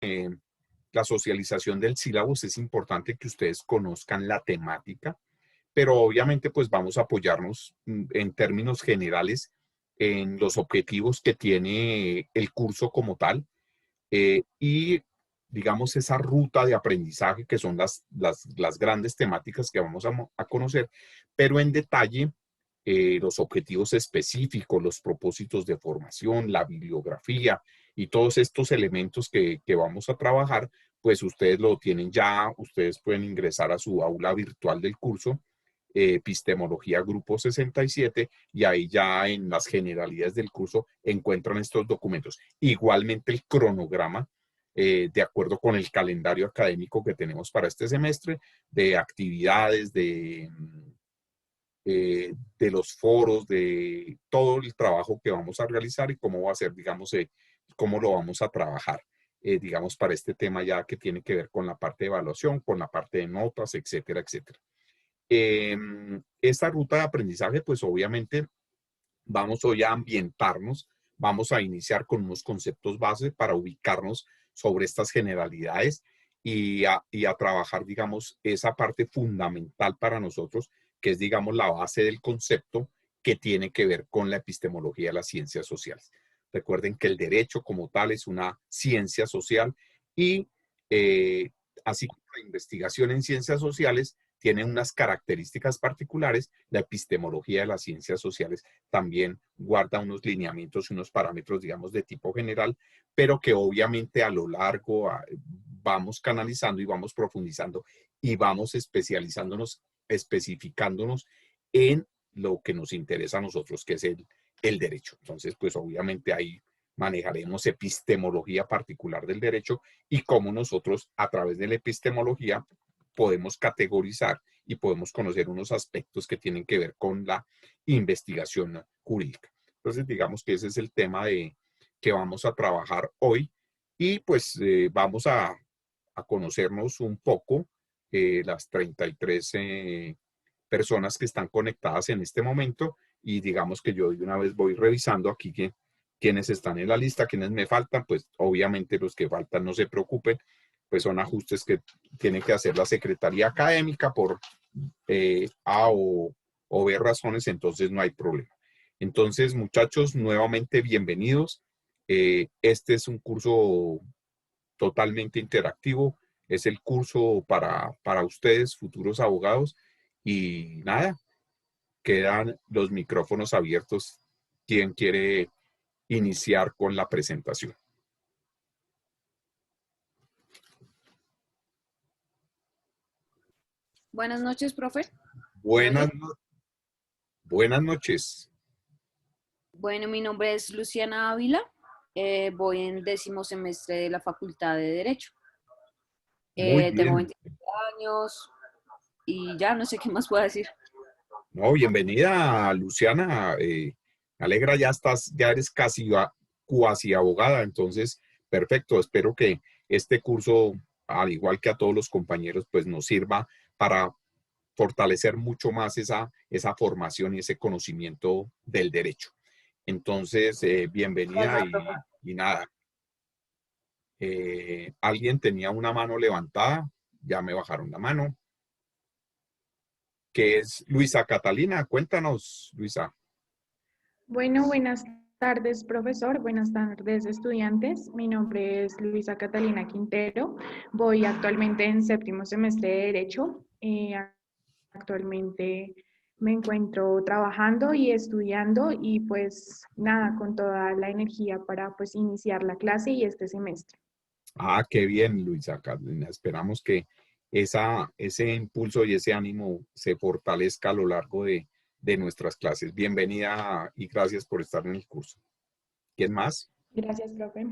la socialización del sílabus, es importante que ustedes conozcan la temática, pero obviamente pues vamos a apoyarnos en términos generales en los objetivos que tiene el curso como tal, y digamos esa ruta de aprendizaje que son las grandes temáticas que vamos a conocer, pero en detalle los objetivos específicos, los propósitos de formación, la bibliografía y todos estos elementos que vamos a trabajar, pues ustedes lo tienen ya, ustedes pueden ingresar a su aula virtual del curso, Epistemología Grupo 67, y ahí ya en las generalidades del curso encuentran estos documentos. Igualmente el cronograma, de acuerdo con el calendario académico que tenemos para este semestre, de actividades, de los foros, de todo el trabajo que vamos a realizar y cómo va a ser, digamos, cómo lo vamos a trabajar, digamos, para este tema ya que tiene que ver con la parte de evaluación, con la parte de notas, etcétera, etcétera. Esta ruta de aprendizaje, pues obviamente vamos hoy a ambientarnos, vamos a iniciar con unos conceptos base para ubicarnos sobre estas generalidades y a trabajar, digamos, esa parte fundamental para nosotros, que es, digamos, la base del concepto que tiene que ver con la epistemología de las ciencias sociales. Recuerden que el derecho como tal es una ciencia social y así como la investigación en ciencias sociales tiene unas características particulares, la epistemología de las ciencias sociales también guarda unos lineamientos y unos parámetros, digamos, de tipo general, pero que obviamente a lo largo vamos canalizando y vamos profundizando y vamos especializándonos, especificándonos en lo que nos interesa a nosotros, que es el derecho. Entonces, pues obviamente ahí manejaremos epistemología particular del derecho y cómo nosotros a través de la epistemología podemos categorizar y podemos conocer unos aspectos que tienen que ver con la investigación jurídica. Entonces, digamos que ese es el tema que vamos a trabajar hoy y pues vamos a conocernos un poco, las 33 personas que están conectadas en este momento, y digamos que yo de una vez voy revisando aquí quienes están en la lista, quienes me faltan, pues obviamente los que faltan no se preocupen, pues son ajustes que tiene que hacer la Secretaría Académica por A o B razones, entonces no hay problema. Entonces, muchachos, nuevamente bienvenidos. Este es un curso totalmente interactivo, es el curso para ustedes, futuros abogados, y nada, quedan los micrófonos abiertos. ¿Quién quiere iniciar con la presentación? Buenas noches, profe. Buenas, buenas noches. Bueno, mi nombre es Luciana Ávila. Voy en 10º semestre de la Facultad de Derecho. Muy Tengo bien. 27 años y ya no sé qué más puedo decir. No, bienvenida, Luciana. Me alegra, ya eres casi cuasi abogada, entonces, perfecto. Espero que este curso, al igual que a todos los compañeros, pues nos sirva para fortalecer mucho más esa formación y ese conocimiento del derecho. Entonces, bienvenida y nada. Alguien tenía una mano levantada, ya me bajaron la mano, que es Luisa Catalina. Cuéntanos, Luisa. Bueno, buenas tardes, profesor. Buenas tardes, estudiantes. Mi nombre es Luisa Catalina Quintero. Voy actualmente en 7º semestre de Derecho. Actualmente me encuentro trabajando y estudiando y pues nada, con toda la energía para pues iniciar la clase y este semestre. Ah, qué bien, Luisa Carolina. Esperamos que ese impulso y ese ánimo se fortalezca a lo largo de nuestras clases. Bienvenida y gracias por estar en el curso. ¿Quién más? Gracias, profe.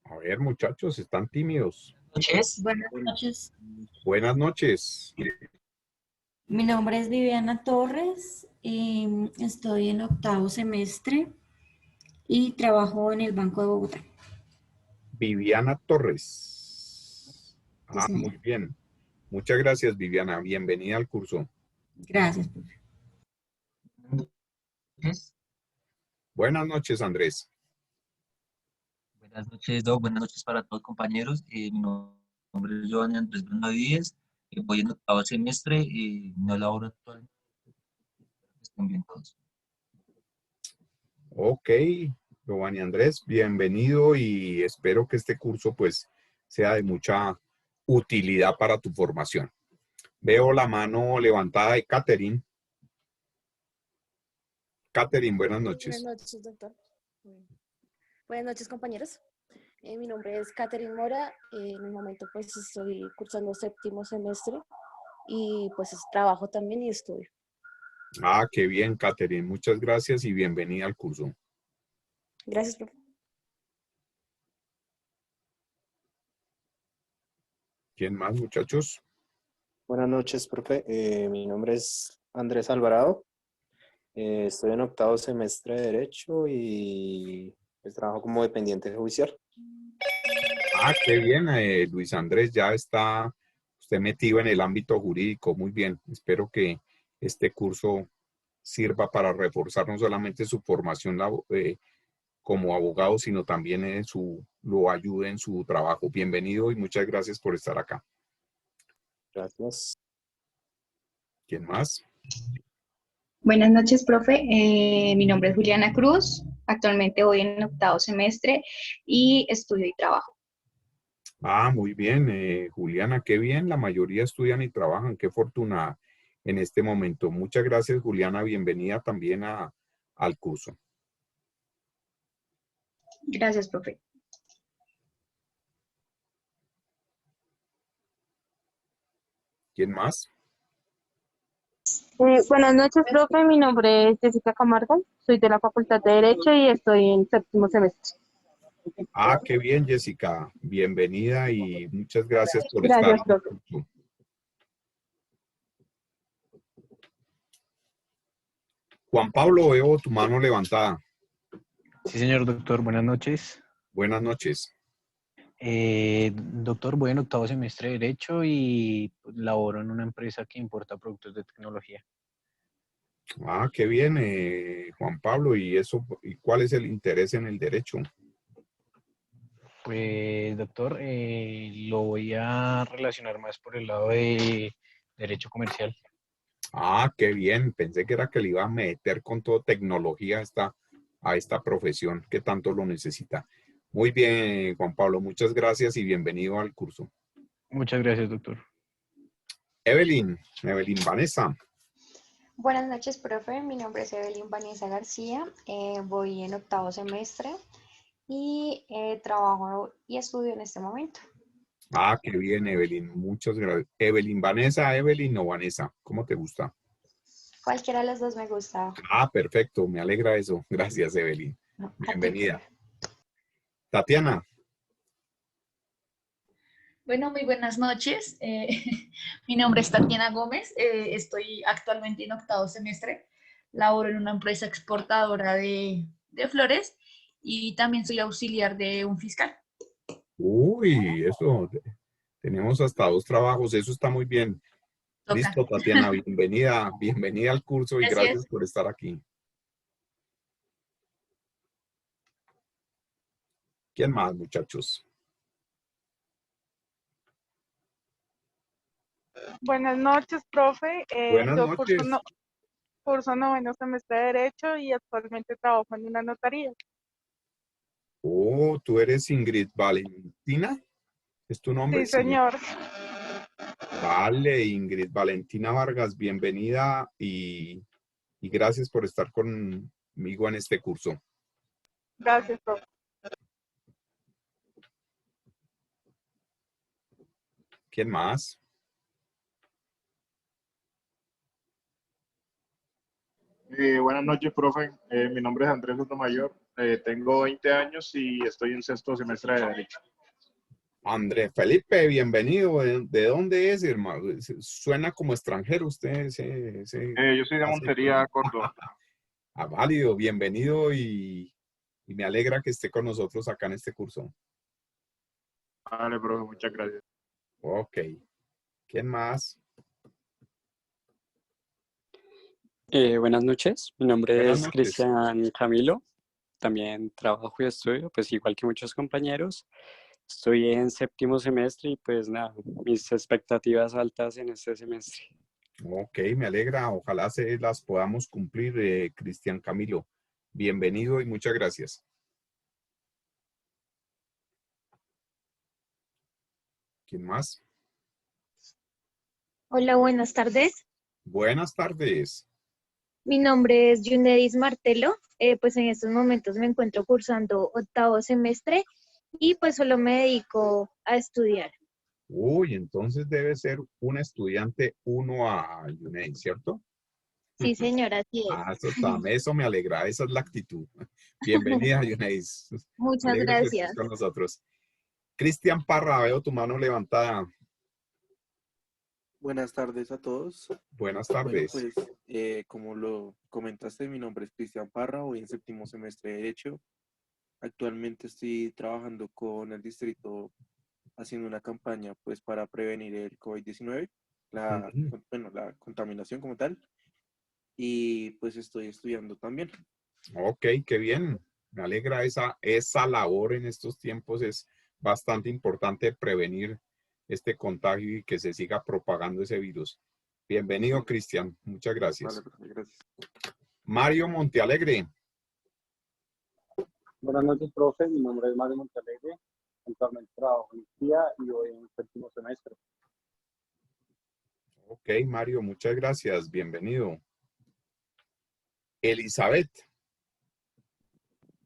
A ver, muchachos, están tímidos. Noches. Buenas noches. Buenas noches. Mi nombre es Viviana Torres, estoy en 8º semestre y trabajo en el Banco de Bogotá. Viviana Torres. Sí, Ah, señor. muy bien. Muchas gracias, Viviana. Bienvenida al curso. Gracias, profe. Buenas noches, Andrés. Buenas noches, Doc. Buenas noches para todos, compañeros. Mi nombre es Giovanni Andrés Bernadíez. Voy en octavo semestre y no laboro actualmente. Espero que estén bien todos. Ok, Giovanni Andrés, bienvenido y espero que este curso pues sea de mucha utilidad para tu formación. Veo la mano levantada de Catherine. Catherine, buenas Buenas noches. noches, doctor. Buenas noches, compañeros. Mi nombre es Catherine Mora. En el momento pues estoy cursando séptimo semestre y pues trabajo también y estudio. Ah, qué bien, Catherine. Muchas gracias y bienvenida al curso. Gracias, profe. ¿Quién más, muchachos? Buenas noches, profe. Mi nombre es Andrés Alvarado. Estoy en octavo semestre de Derecho y pues, trabajo como dependiente judicial. Ah, qué bien, Luis Andrés, ya está usted metido en el ámbito jurídico. Muy bien. Espero que este curso sirva para reforzar no solamente su formación como abogado, sino también lo ayude en su trabajo. Bienvenido y muchas gracias por estar acá. Gracias. ¿Quién más? Buenas noches, profe. Mi nombre es Juliana Cruz. Actualmente voy en octavo semestre y estudio y trabajo. Ah, muy bien, Juliana, qué bien. La mayoría estudian y trabajan. Qué fortuna en este momento. Muchas gracias, Juliana. Bienvenida también al curso. Gracias, profe. ¿Quién más? Buenas noches, profe. Mi nombre es Jessica Camargo. Soy de la Facultad de Derecho y estoy en séptimo semestre. Ah, qué bien, Jessica. Bienvenida y muchas gracias por estar Gracias, en el profe. curso. Juan Pablo, veo tu mano levantada. Sí, señor doctor, buenas noches. Buenas noches. Doctor, voy en octavo semestre de Derecho y laboro en una empresa que importa productos de tecnología. Ah, qué bien, Juan Pablo. ¿Y cuál es el interés en el derecho? Pues, doctor, lo voy a relacionar más por el lado de derecho comercial. Ah, qué bien. Pensé que era que le iba a meter con toda tecnología a esta profesión que tanto lo necesita. Muy bien, Juan Pablo. Muchas gracias y bienvenido al curso. Muchas gracias, doctor. Evelyn Vanessa. Buenas noches, profe. Mi nombre es Evelyn Vanessa García. Voy en octavo semestre y trabajo y estudio en este momento. Ah, qué bien, Evelyn. Muchas gracias. Evelyn Vanessa, Evelyn o Vanessa. ¿Cómo te gusta? Cualquiera de las dos me gusta. Ah, perfecto. Me alegra eso. Gracias, Evelyn. No, a ti, Bienvenida. profe. Tatiana. Bueno, muy buenas noches. Mi nombre es Tatiana Gómez. Estoy actualmente en octavo semestre. Laboro en una empresa exportadora de flores y también soy auxiliar de un fiscal. Uy, eso. Tenemos hasta 2 trabajos. Eso está muy bien. Toca. Listo, Tatiana. Bienvenida al curso y gracias Gracias. por estar aquí. ¿Quién más, muchachos? Buenas noches, profe. Buenas Yo noches. curso noveno semestre de Derecho y actualmente trabajo en una notaría. Oh, tú eres Ingrid Valentina. ¿Es tu nombre? Sí, Sí. señor. Vale, Ingrid Valentina Vargas, bienvenida y gracias por estar conmigo en este curso. Gracias, profe. ¿Quién más? Buenas noches, profe. Mi nombre es Andrés Sotomayor. Tengo 20 años y estoy en sexto semestre de Derecho. Andrés Felipe, bienvenido. ¿De dónde es, hermano? Suena como extranjero usted. Yo soy de Montería, Córdoba. Ah, válido, bienvenido y me alegra que esté con nosotros acá en este curso. Vale, profe, muchas gracias. Ok. ¿Quién más? Buenas noches, mi nombre Buenas es noches. Cristian Camilo. también trabajo y estudio, pues igual que muchos compañeros. Estoy en séptimo semestre y pues nada, mis expectativas altas en este semestre. Ok, me alegra. Ojalá se las podamos cumplir, Cristian Camilo. Bienvenido y muchas gracias. ¿Quién más? Hola, buenas tardes. Buenas tardes. Mi nombre es Yunedis Martelo. Pues en estos momentos me encuentro cursando octavo semestre y pues solo me dedico a estudiar. Uy, entonces debe ser un estudiante 1A, Yunei, ¿cierto? Sí, señora, así es. Eso me alegra, esa es la actitud. Bienvenida, Yuneis. Me Muchas alegra que estés gracias. con nosotros. Cristian Parra, veo tu mano levantada. Buenas tardes a todos. Buenas Bueno, tardes. pues como lo comentaste, mi nombre es Cristian Parra, voy en séptimo semestre de Derecho. Actualmente estoy trabajando con el distrito haciendo una campaña pues para prevenir el COVID-19, la contaminación como tal, y pues estoy estudiando también. Ok, qué bien. Me alegra esa labor en estos tiempos. Es bastante importante prevenir este contagio y que se siga propagando ese virus. Bienvenido, Cristian. Muchas gracias. Vale, gracias. Mario Montealegre. Buenas noches, profe. Mi nombre es Mario Montalegre. Actualmente trabajo en CIA y voy en séptimo semestre. Ok, Mario, muchas gracias. Bienvenido. Elizabeth.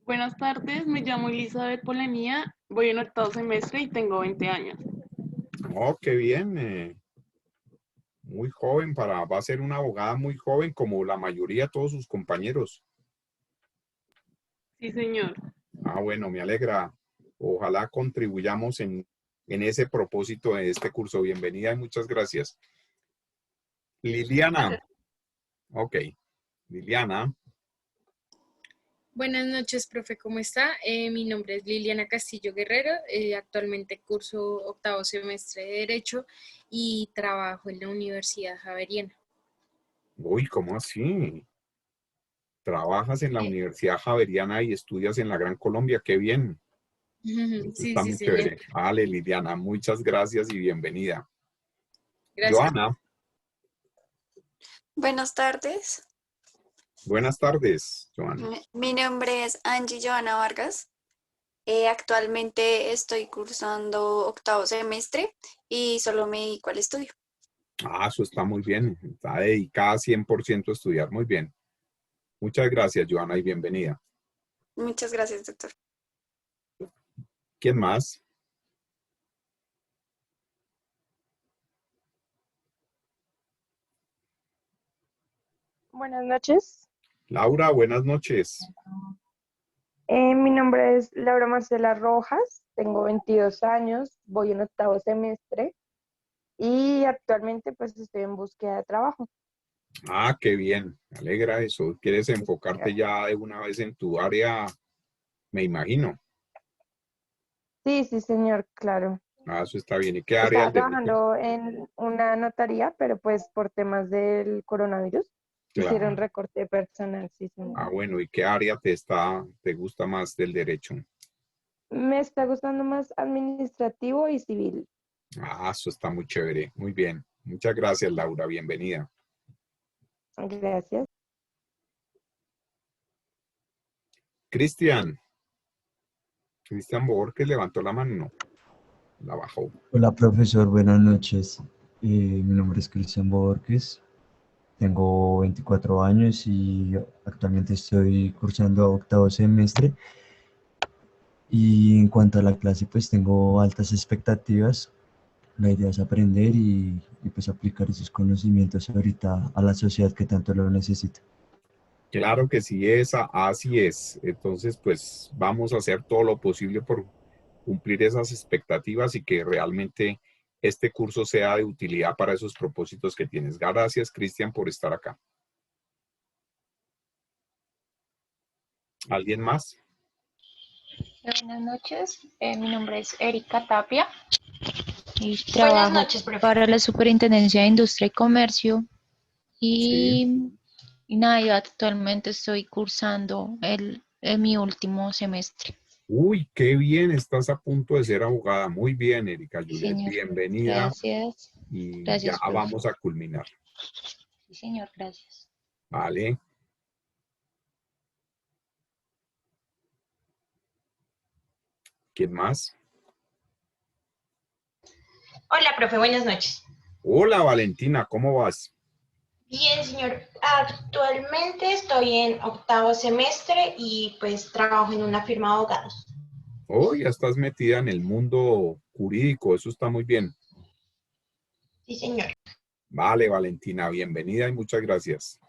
Buenas tardes, me llamo Elizabeth Polanía, voy en octavo semestre y tengo 20 años. Oh, qué bien. Muy joven va a ser una abogada muy joven como la mayoría de todos sus compañeros. Sí, señor. Bueno, me alegra. Ojalá contribuyamos en ese propósito de este curso. Bienvenida y muchas gracias. Liliana. Ok. Liliana. Buenas noches, profe, ¿cómo está? Mi nombre es Liliana Castillo Guerrero, actualmente curso octavo semestre de Derecho y trabajo en la Universidad Javeriana. Uy, ¿cómo así? Trabajas en la Universidad Javeriana y estudias en la Gran Colombia, qué bien. Sí, Está sí, muy señor. chévere. Vale, Liliana, muchas gracias y bienvenida. Gracias. Joana. Buenas tardes. Buenas tardes, Joana. Mi nombre es Angie Joana Vargas. Actualmente estoy cursando octavo semestre y solo me dedico al estudio. Eso está muy bien. Está dedicada 100% a estudiar. Muy bien. Muchas gracias, Joana, y bienvenida. Muchas gracias, doctor. ¿Quién más? Buenas noches. Laura, buenas noches. Mi nombre es Laura Marcela Rojas, tengo 22 años, voy en octavo semestre y actualmente pues estoy en búsqueda de trabajo. Qué bien. Me alegra eso. ¿Quieres enfocarte ya de una vez en tu área? Me imagino. Sí, sí, señor, claro. Eso está bien. ¿Y qué área Estaba del derecho? trabajando en una notaría, pero pues por temas del coronavirus hicieron Claro. recorte personal, sí, señor. Bueno, ¿y qué área te gusta más del derecho? Me está gustando más administrativo y civil. Eso está muy chévere. Muy bien. Muchas gracias, Laura. Bienvenida. Gracias. Cristian Borges levantó la mano, no, la bajó. Hola, profesor, buenas noches. Mi nombre es Cristian Borges, tengo 24 años y actualmente estoy cursando octavo semestre. Y en cuanto a la clase, pues tengo altas expectativas. La idea es aprender y pues aplicar esos conocimientos ahorita a la sociedad que tanto lo necesita. Claro que sí, así es. Entonces, pues vamos a hacer todo lo posible por cumplir esas expectativas y que realmente este curso sea de utilidad para esos propósitos que tienes. Gracias, Cristian, por estar acá. ¿Alguien más? Buenas noches, mi nombre es Erika Tapia y trabajo para la Superintendencia de Industria y Comercio y nada, yo actualmente estoy cursando el en mi último semestre. Uy, qué bien, estás a punto de ser abogada. Muy bien, Erika Sí, Juliet, señor. bienvenida Gracias. y ya Gracias, profe. vamos a culminar. Sí, señor, gracias. Vale. ¿Quién más? Hola, profe, buenas noches. Hola, Valentina, ¿cómo vas? Bien, señor. Actualmente estoy en octavo semestre y pues trabajo en una firma de abogados. Oh, ya estás metida en el mundo jurídico, eso está muy bien. Sí, señor. Vale, Valentina, bienvenida y muchas gracias.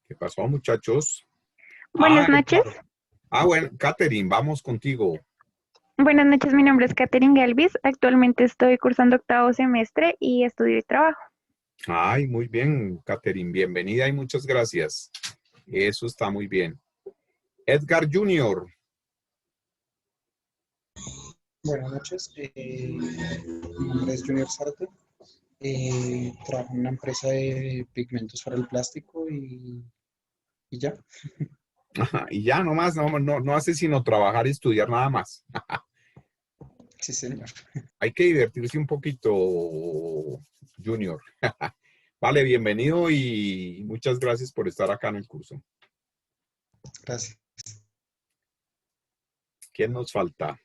¿Qué pasó, muchachos? Buenas noches. Bueno, Catherine, vamos contigo. Buenas noches, mi nombre es Catherine Galvis. Actualmente estoy cursando octavo semestre y estudio y trabajo. Ay, muy bien, Catherine, bienvenida y muchas gracias. Eso está muy bien. Edgar Jr. Buenas noches, mi nombre es Junior Sarte, trabajo en una empresa de pigmentos para el plástico y ya. Ajá, y ya nomás, no hace sino trabajar y estudiar nada más. Sí, señor. Hay que divertirse un poquito, Junior. Vale, bienvenido y muchas gracias por estar acá en el curso. Gracias. ¿Quién nos falta?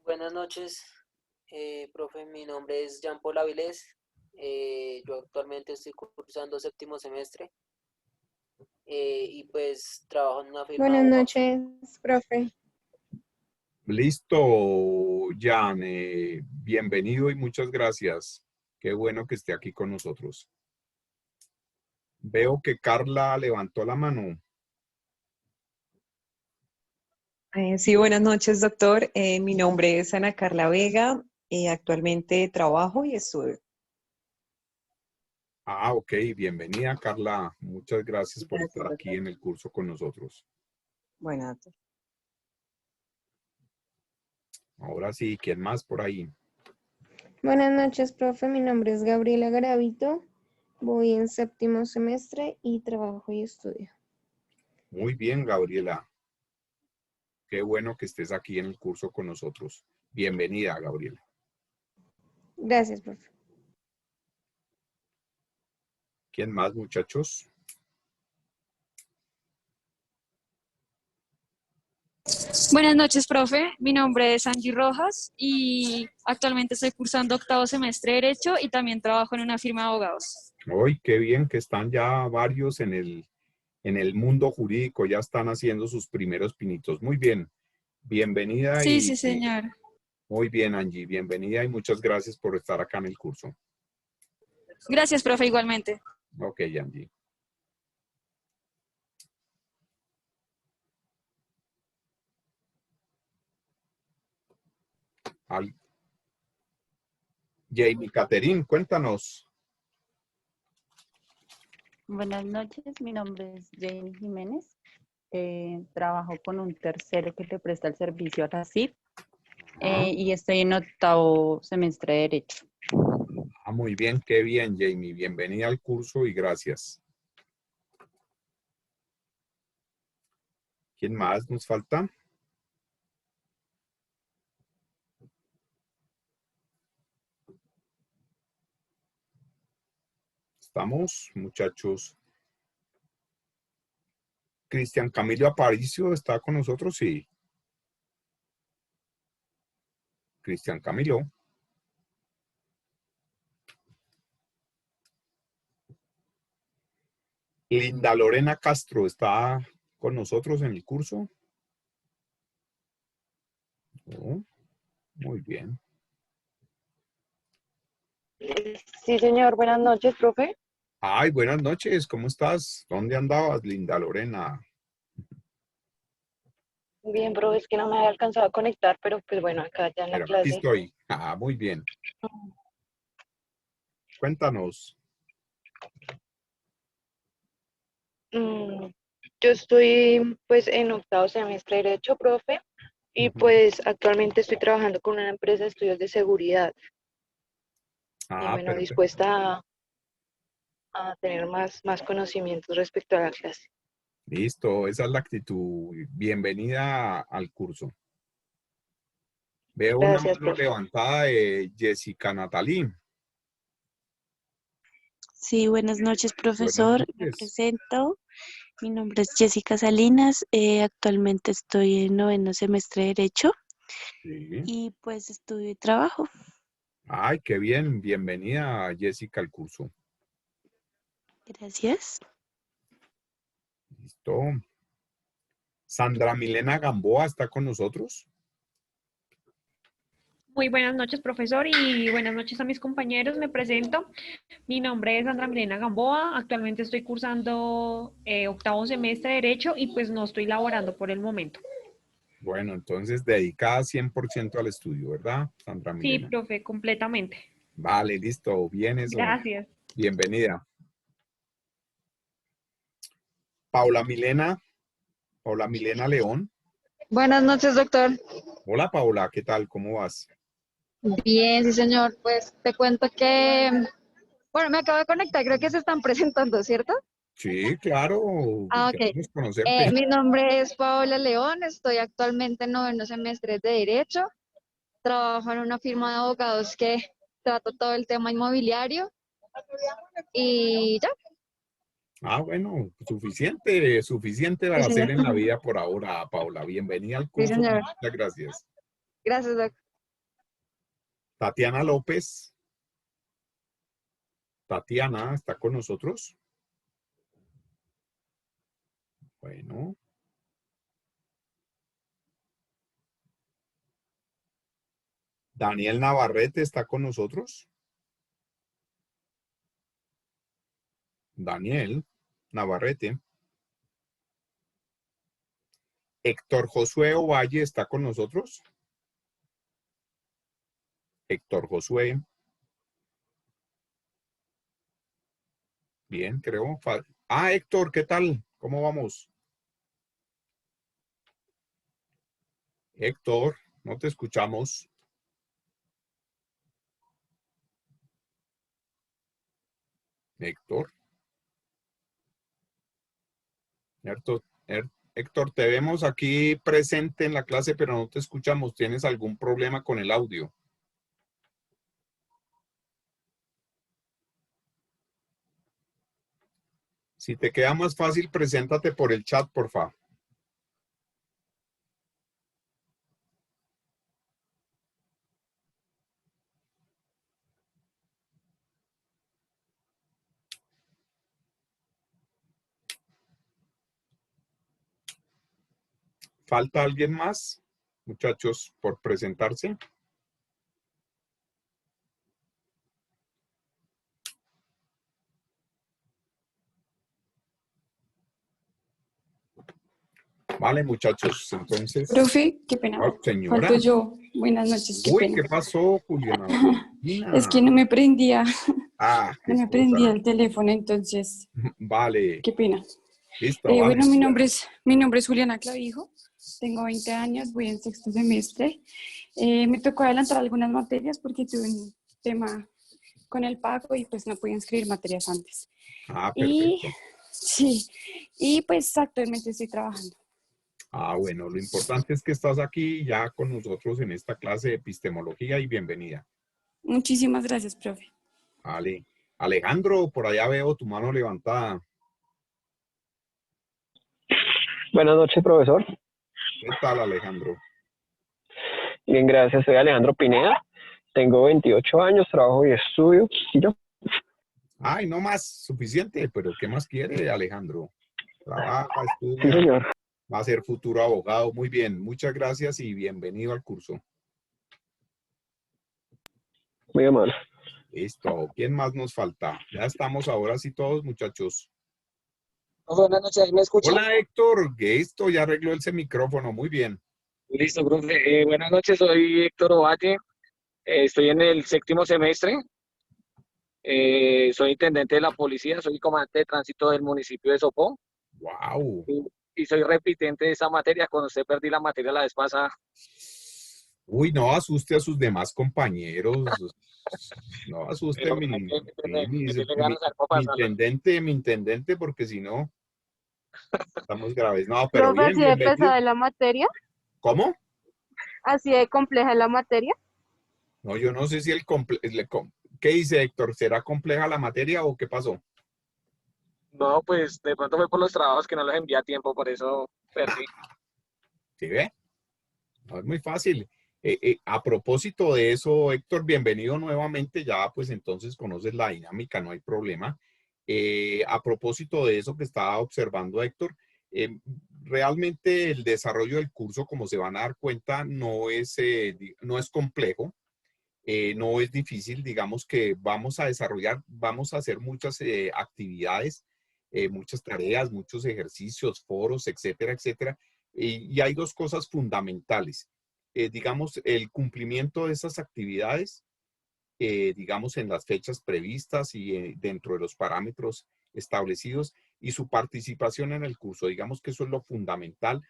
Buenas noches, profe. Mi nombre es Jean Paul Avilés. Yo actualmente estoy cursando séptimo semestre y pues trabajo en una firma de Buenas abogados. noches, profe. Listo, Jan. Bienvenido y muchas gracias. Qué bueno que esté aquí con nosotros. Veo que Carla levantó la mano. Sí, buenas noches, doctor. Mi nombre es Ana Carla Vega. Actualmente trabajo y estudio. Ok, bienvenida, Carla. Muchas gracias por estar aquí en el curso con nosotros. Buenas. Ahora sí, ¿quién más por ahí? Buenas noches, profe. Mi nombre es Gabriela Garavito. Voy en séptimo semestre y trabajo y estudio. Muy bien, Gabriela. Qué bueno que estés aquí en el curso con nosotros. Bienvenida, Gabriela. Gracias, profe. ¿Quién más, muchachos? Buenas noches, profe. Mi nombre es Angie Rojas y actualmente estoy cursando octavo semestre de Derecho y también trabajo en una firma de abogados. Hoy, qué bien que están ya varios en el mundo jurídico, ya están haciendo sus primeros pinitos. Muy bien. Bienvenida Sí, y sí, señor. muy bien, Angie. Bienvenida y muchas gracias por estar acá en el curso. Gracias, profe, igualmente. Ok, Angie. Jamie Caterín, cuéntanos. Buenas noches, mi nombre es Jane Jiménez. Trabajo con un tercero que le presta el servicio a la CIP y estoy en octavo semestre de Derecho. Muy bien, qué bien, Jamie. Bienvenida al curso y gracias. ¿Quién más nos falta? ¿Estamos, muchachos? Cristian Camilo Aparicio está con nosotros, sí. Cristian Camilo. Linda Lorena Castro está con nosotros en el curso. Oh, muy bien. Sí, señor. Buenas noches, profe. Ay, buenas noches. ¿Cómo estás? ¿Dónde andabas, Linda Lorena? Bien, profe, es que no me había alcanzado a conectar, pero pues bueno, acá ya en la Pero aquí clase. estoy. Muy bien. Cuéntanos. Yo estoy pues en octavo semestre de Derecho, profe. y Ujú. pues actualmente estoy trabajando con una empresa de estudios de seguridad y Ah, bueno, perfecto. dispuesta a tener más conocimientos respecto a la clase. Listo, esa es la actitud. Bienvenida al curso. Veo una Gracias, mano profe. levantada de Jessica Natalí. Sí, buenas noches, Buenas profesor. Me noches. presento. Mi nombre es Jessica Salinas. Actualmente estoy en noveno semestre de Derecho Sí. y pues estudio y trabajo. Ay, qué bien. Bienvenida, Jessica, al curso. Gracias. Listo. Sandra Milena Gamboa está con nosotros. Muy buenas noches, profesor, y buenas noches a mis compañeros. Me presento. Mi nombre es Sandra Milena Gamboa. Actualmente estoy cursando octavo semestre de Derecho y pues no estoy laborando por el momento. Bueno, entonces dedicada 100% al estudio, ¿verdad, Sandra Sí, Milena? profe, completamente. Vale, listo. Bien eso. Gracias. Bienvenida. Paula Milena León. Buenas noches, doctor. Hola, Paula, ¿qué tal? ¿Cómo vas? Bien, sí, señor. Pues te cuento que, bueno, me acabo de conectar, creo que se están presentando, ¿cierto? Sí, claro. Ah, ok. Queremos conocerte. Mi nombre es Paola León, estoy actualmente en noveno semestre de Derecho. Trabajo en una firma de abogados que trata todo el tema inmobiliario y ya. Ah, bueno, suficiente Sí, para hacer señor. en la vida por ahora, Paula. Bienvenida al Sí, curso. señor. Muchas gracias. Gracias, doctor. Tatiana López. Tatiana, ¿está con nosotros? Bueno. Daniel Navarrete, ¿está con nosotros? Daniel Navarrete. Héctor Josué Ovalle, ¿está con nosotros? Héctor Josué. Bien, creo. Ah, Héctor, ¿qué tal? ¿Cómo vamos? Héctor, no te escuchamos. Héctor. Héctor, te vemos aquí presente en la clase, pero no te escuchamos. ¿Tienes algún problema con el audio? Si te queda más fácil, preséntate por el chat, por favor. ¿Falta alguien más, muchachos, por presentarse? Vale, muchachos, entonces... Profe, qué pena. Oh, señora. Falto yo. Buenas noches, qué Uy, pena. ¿qué pasó, Juliana? Es que no me prendía, Ah, qué no me prendía cosa. el teléfono, entonces, Vale. qué pena. Listo, vale. Bueno, mi nombre es Juliana Clavijo, tengo 20 años, voy en sexto semestre. Me tocó adelantar algunas materias porque tuve un tema con el pago y pues no pude inscribir materias antes. Ah, Y perfecto. sí, y pues actualmente estoy trabajando. Ah, bueno, lo importante es que estás aquí ya con nosotros en esta clase de epistemología y bienvenida. Muchísimas gracias, profe. Vale. Alejandro, por allá veo tu mano levantada. Buenas noches, profesor. ¿Qué tal, Alejandro? Bien, gracias. Soy Alejandro Pineda. Tengo 28 años, trabajo y estudio. ¿Y yo? Ay, no más, suficiente, pero ¿qué más quiere, Alejandro? Trabaja, estudia. Sí, señor. Va a ser futuro abogado. Muy bien, muchas gracias y bienvenido al curso. Muy amable. Listo. ¿Quién más nos falta? Ya estamos ahora sí todos, muchachos. Buenas noches, ¿me escucha? Hola, Héctor. Esto ya arregló ese micrófono. Muy bien. Listo, profe. Buenas noches, soy Héctor Ovalle. Estoy en el séptimo semestre. Soy intendente de la policía, soy comandante de tránsito del municipio de Sopó. ¡Wow! y soy repitente de esa materia. Con usted perdí la materia la vez pasada. Uy, no asuste a sus demás compañeros. No asuste Pero hay que meterle ganas a ver cómo pasarla. mi intendente, porque si no, estamos graves. No, pero Profe, bien, así de bienvenido. pesada la materia, ¿Cómo? así de compleja la materia. No, yo no sé si ¿qué dice Héctor? ¿Será compleja la materia o qué pasó? No, pues de pronto fue por los trabajos que no los envié a tiempo, por eso perdí. ¿Sí ve? No, es muy fácil. A propósito de eso, Héctor, bienvenido nuevamente. Ya pues entonces conoces la dinámica, no hay problema. A propósito de eso que estaba observando Héctor, realmente el desarrollo del curso, como se van a dar cuenta, no es complejo. No es difícil, digamos que vamos a desarrollar, vamos a hacer muchas actividades, muchas tareas, muchos ejercicios, foros, etcétera, etcétera. Y hay dos cosas fundamentales. Digamos, el cumplimiento de esas actividades, digamos, en las fechas previstas y dentro de los parámetros establecidos y su participación en el curso. Digamos que eso es lo fundamental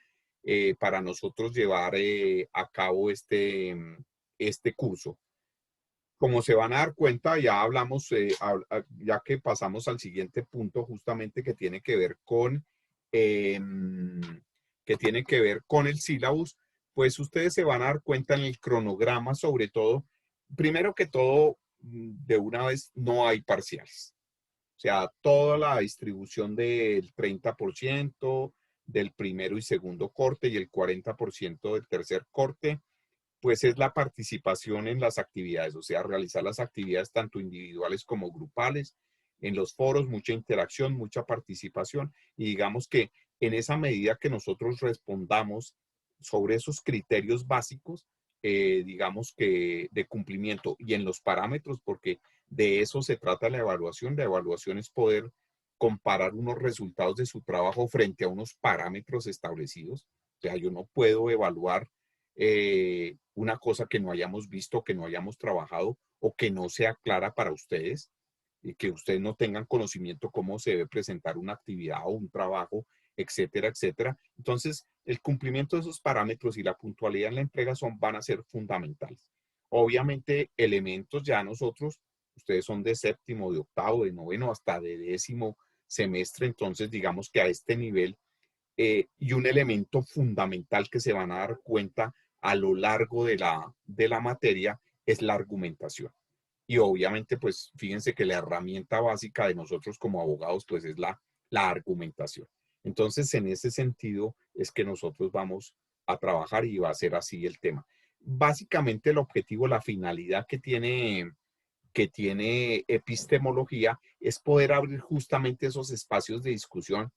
para nosotros llevar a cabo este curso. Como se van a dar cuenta, ya hablamos, ya que pasamos al siguiente punto justamente que tiene que ver con el sílabus, pues ustedes se van a dar cuenta en el cronograma, sobre todo, primero que todo, de una vez no hay parciales. O sea, toda la distribución del 30% del primero y segundo corte y el 40% del tercer corte, pues es la participación en las actividades, o sea, realizar las actividades tanto individuales como grupales, en los foros, mucha interacción, mucha participación, y digamos que en esa medida que nosotros respondamos sobre esos criterios básicos, digamos que de cumplimiento y en los parámetros, porque de eso se trata la evaluación es poder comparar unos resultados de su trabajo frente a unos parámetros establecidos. O sea, yo no puedo evaluar una cosa que no hayamos visto, que no hayamos trabajado o que no sea clara para ustedes y que ustedes no tengan conocimiento cómo se debe presentar una actividad o un trabajo, etcétera, etcétera. Entonces, el cumplimiento de esos parámetros y la puntualidad en la entrega van a ser fundamentales. Obviamente, elementos ya nosotros, ustedes son de séptimo, de octavo, de noveno, hasta de 10º semestre, entonces digamos que a este nivel y un elemento fundamental que se van a dar cuenta a lo largo de la materia es la argumentación. Y obviamente, pues fíjense que la herramienta básica de nosotros como abogados, pues es la argumentación. Entonces, en ese sentido es que nosotros vamos a trabajar y va a ser así el tema. Básicamente el objetivo, la finalidad que tiene epistemología es poder abrir justamente esos espacios de discusión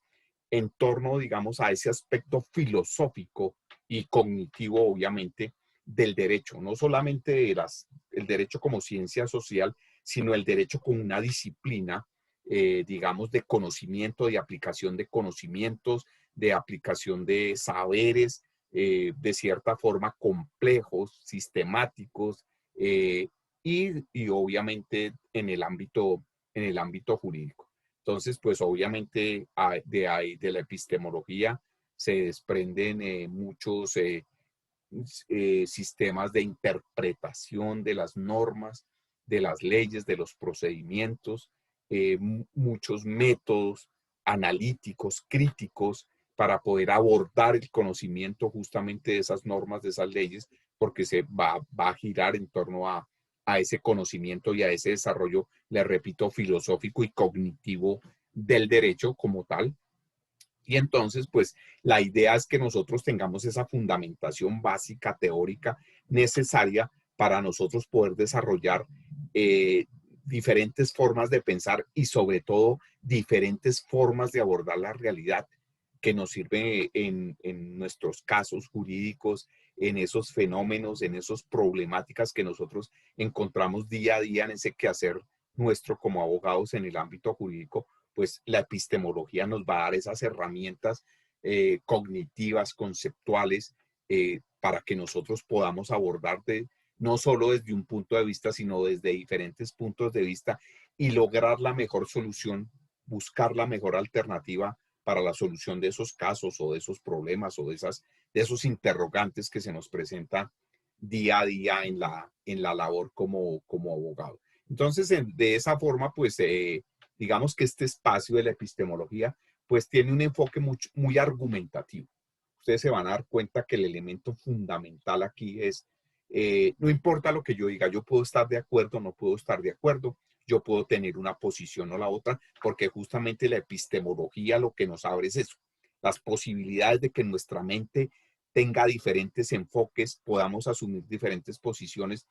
en torno, digamos, a ese aspecto filosófico y cognitivo, obviamente, del derecho. No solamente el derecho como ciencia social, sino el derecho como una disciplina, digamos, de conocimiento, de aplicación de conocimientos, de aplicación de saberes, de cierta forma complejos, sistemáticos, y obviamente en el ámbito jurídico. Entonces, pues obviamente de la epistemología se desprenden muchos sistemas de interpretación de las normas, de las leyes, de los procedimientos, muchos métodos analíticos, críticos, para poder abordar el conocimiento justamente de esas normas, de esas leyes, porque se va a girar en torno a ese conocimiento y a ese desarrollo, le repito, filosófico y cognitivo del derecho como tal. Y entonces, pues, la idea es que nosotros tengamos esa fundamentación básica, teórica, necesaria para nosotros poder desarrollar diferentes formas de pensar y sobre todo diferentes formas de abordar la realidad que nos sirve en nuestros casos jurídicos, en esos fenómenos, en esas problemáticas que nosotros encontramos día a día en ese quehacer nuestro como abogados en el ámbito jurídico. Pues la epistemología nos va a dar esas herramientas cognitivas, conceptuales, para que nosotros podamos abordar no solo desde un punto de vista, sino desde diferentes puntos de vista y lograr la mejor solución, buscar la mejor alternativa para la solución de esos casos o de esos problemas o de esos interrogantes que se nos presentan día a día en la labor como abogado. Entonces, de esa forma, pues, digamos que este espacio de la epistemología, pues, tiene un enfoque muy argumentativo. Ustedes se van a dar cuenta que el elemento fundamental aquí es, no importa lo que yo diga, yo puedo estar de acuerdo, no puedo estar de acuerdo, yo puedo tener una posición o la otra, porque justamente la epistemología lo que nos abre es eso, las posibilidades de que nuestra mente tenga diferentes enfoques, podamos asumir diferentes posiciones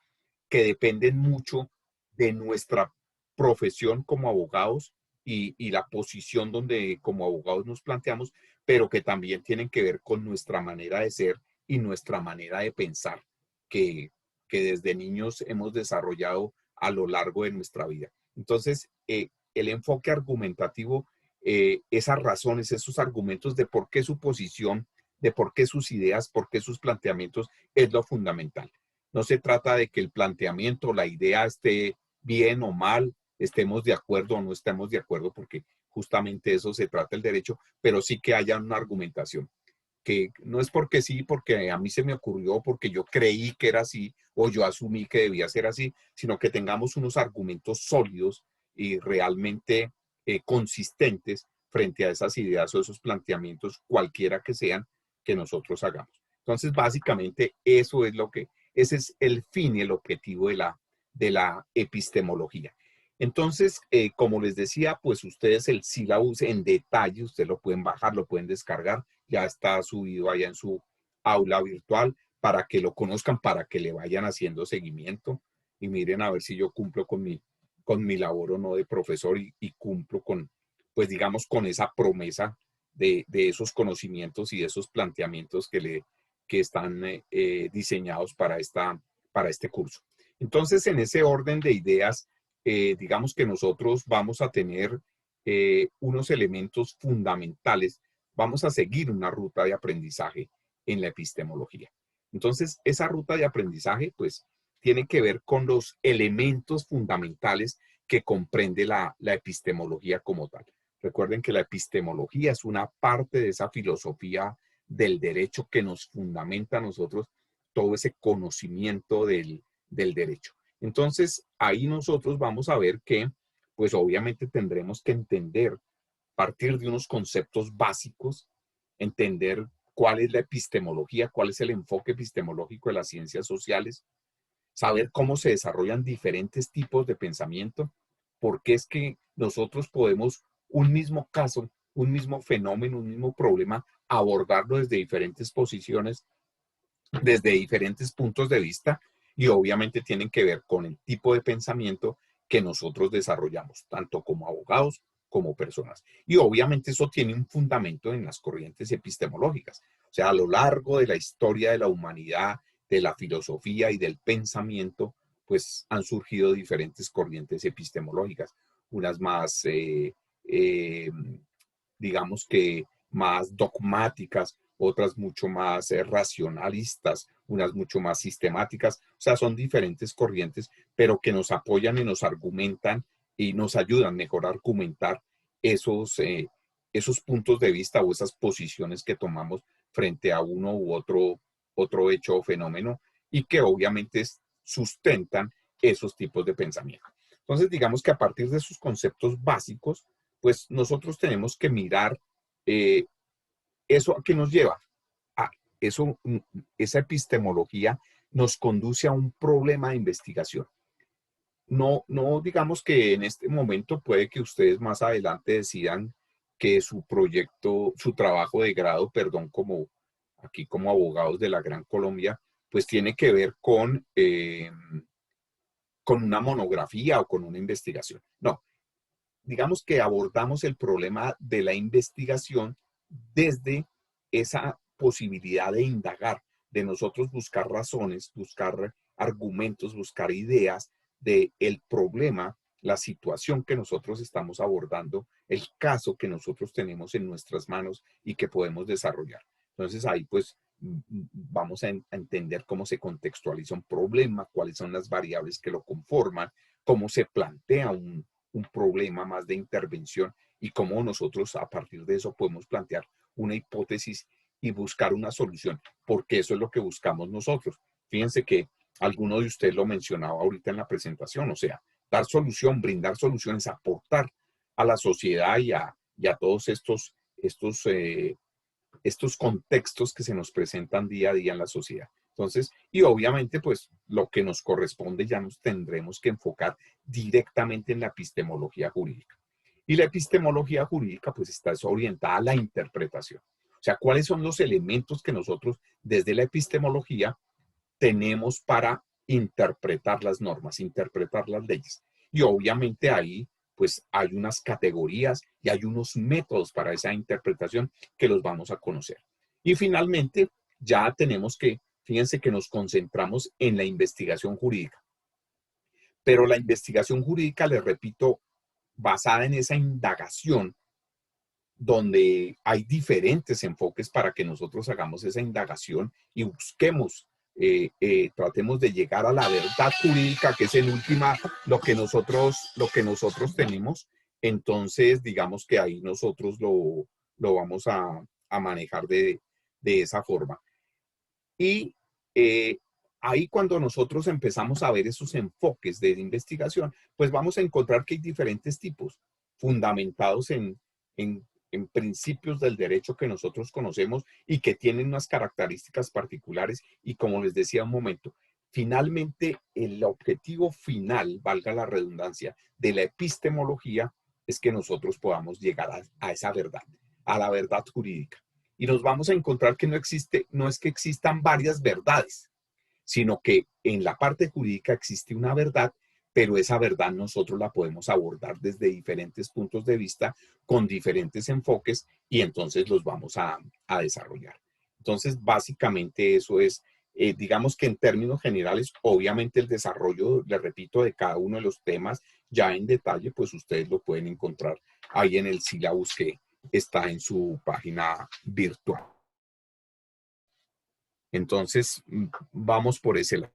que dependen mucho de nuestra profesión como abogados y la posición donde como abogados nos planteamos, pero que también tienen que ver con nuestra manera de ser y nuestra manera de pensar, que desde niños hemos desarrollado a lo largo de nuestra vida. Entonces, el enfoque argumentativo, esas razones, esos argumentos de por qué su posición, de por qué sus ideas, por qué sus planteamientos, es lo fundamental. No se trata de que el planteamiento, la idea esté bien o mal, estemos de acuerdo o no estemos de acuerdo, porque justamente eso se trata el derecho, pero sí que haya una argumentación, que no es porque sí, porque a mí se me ocurrió, porque yo creí que era así, o yo asumí que debía ser así, sino que tengamos unos argumentos sólidos y realmente consistentes frente a esas ideas o esos planteamientos, cualquiera que sean, que nosotros hagamos. Entonces, básicamente, ese es el fin y el objetivo de la epistemología. Entonces, como les decía, pues ustedes el sílabus en detalle, ustedes lo pueden bajar, lo pueden descargar, ya está subido allá en su aula virtual para que lo conozcan, para que le vayan haciendo seguimiento y miren a ver si yo cumplo con mi labor o no de profesor y cumplo con, pues digamos, con esa promesa de esos conocimientos y de esos planteamientos que están diseñados para este curso. Entonces, en ese orden de ideas, digamos que nosotros vamos a tener unos elementos fundamentales, vamos a seguir una ruta de aprendizaje en la epistemología. Entonces, esa ruta de aprendizaje, pues, tiene que ver con los elementos fundamentales que comprende la epistemología como tal. Recuerden que la epistemología es una parte de esa filosofía del derecho que nos fundamenta a nosotros todo ese conocimiento del derecho. Entonces, ahí nosotros vamos a ver que, pues obviamente tendremos que entender, partir de unos conceptos básicos, entender cuál es la epistemología, cuál es el enfoque epistemológico de las ciencias sociales, saber cómo se desarrollan diferentes tipos de pensamiento, porque es que nosotros podemos un mismo caso, un mismo fenómeno, un mismo problema, abordarlo desde diferentes posiciones, desde diferentes puntos de vista, y obviamente tienen que ver con el tipo de pensamiento que nosotros desarrollamos, tanto como abogados como personas. Y obviamente eso tiene un fundamento en las corrientes epistemológicas. O sea, a lo largo de la historia de la humanidad, de la filosofía y del pensamiento, pues han surgido diferentes corrientes epistemológicas, unas más, digamos que más dogmáticas, otras mucho más racionalistas, unas mucho más sistemáticas. O sea, son diferentes corrientes, pero que nos apoyan y nos argumentan y nos ayudan mejor a argumentar esos puntos de vista o esas posiciones que tomamos frente a uno u otro hecho o fenómeno y que obviamente sustentan esos tipos de pensamiento. Entonces, digamos que a partir de esos conceptos básicos, pues nosotros tenemos que mirar eso a qué nos lleva. Esa epistemología nos conduce a un problema de investigación. No digamos que en este momento puede que ustedes más adelante decidan que su proyecto, su trabajo de grado, perdón, como aquí como abogados de la Gran Colombia, pues tiene que ver con una monografía o con una investigación. No, digamos que abordamos el problema de la investigación desde esa posibilidad de indagar, de nosotros buscar razones, buscar argumentos, buscar ideas del problema, la situación que nosotros estamos abordando, el caso que nosotros tenemos en nuestras manos y que podemos desarrollar. Entonces ahí pues vamos a entender cómo se contextualiza un problema, cuáles son las variables que lo conforman, cómo se plantea un un problema, más de intervención, y cómo nosotros a partir de eso podemos plantear una hipótesis y buscar una solución, porque eso es lo que buscamos nosotros. Fíjense que alguno de ustedes lo mencionaba ahorita en la presentación, o sea, dar solución, brindar soluciones, aportar a la sociedad y a todos estos contextos que se nos presentan día a día en la sociedad. Entonces, y obviamente, pues, lo que nos corresponde ya nos tendremos que enfocar directamente en la epistemología jurídica. Y la epistemología jurídica, pues, está orientada a la interpretación. O sea, ¿cuáles son los elementos que nosotros, desde la epistemología, tenemos para interpretar las normas, interpretar las leyes? Y obviamente ahí, pues, hay unas categorías y hay unos métodos para esa interpretación que los vamos a conocer. Y finalmente, ya tenemos que, fíjense que nos concentramos en la investigación jurídica. Pero la investigación jurídica, les repito, basada en esa indagación, donde hay diferentes enfoques para que nosotros hagamos esa indagación y busquemos, tratemos de llegar a la verdad jurídica, que es en última lo que nosotros tenemos. Entonces, digamos que ahí nosotros lo vamos a manejar de esa forma. Y ahí cuando nosotros empezamos a ver esos enfoques de investigación, pues vamos a encontrar que hay diferentes tipos, fundamentados en principios del derecho que nosotros conocemos y que tienen unas características particulares. Y como les decía un momento, finalmente el objetivo final, valga la redundancia, de la epistemología es que nosotros podamos llegar a esa verdad, a la verdad jurídica. Y nos vamos a encontrar que no es que existan varias verdades, sino que en la parte jurídica existe una verdad, pero esa verdad nosotros la podemos abordar desde diferentes puntos de vista, con diferentes enfoques, y entonces los vamos a desarrollar. Entonces, básicamente eso es, digamos que en términos generales, obviamente el desarrollo, les repito, de cada uno de los temas, ya en detalle, pues ustedes lo pueden encontrar ahí en el sílabus que está en su página virtual. Entonces, vamos por ese lado.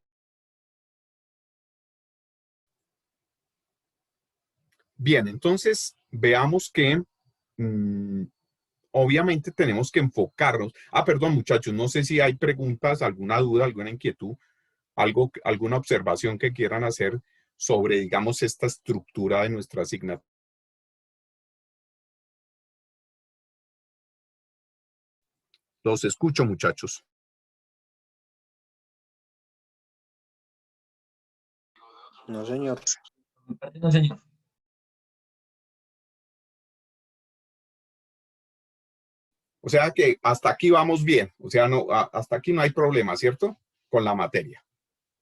Bien, entonces veamos que obviamente tenemos que enfocarnos. Perdón, muchachos, no sé si hay preguntas, alguna duda, alguna inquietud, alguna observación que quieran hacer sobre, digamos, esta estructura de nuestra asignatura. Los escucho, muchachos. No, señor. No, señor. O sea que hasta aquí vamos bien. O sea, no, hasta aquí no hay problema, ¿cierto? Con la materia.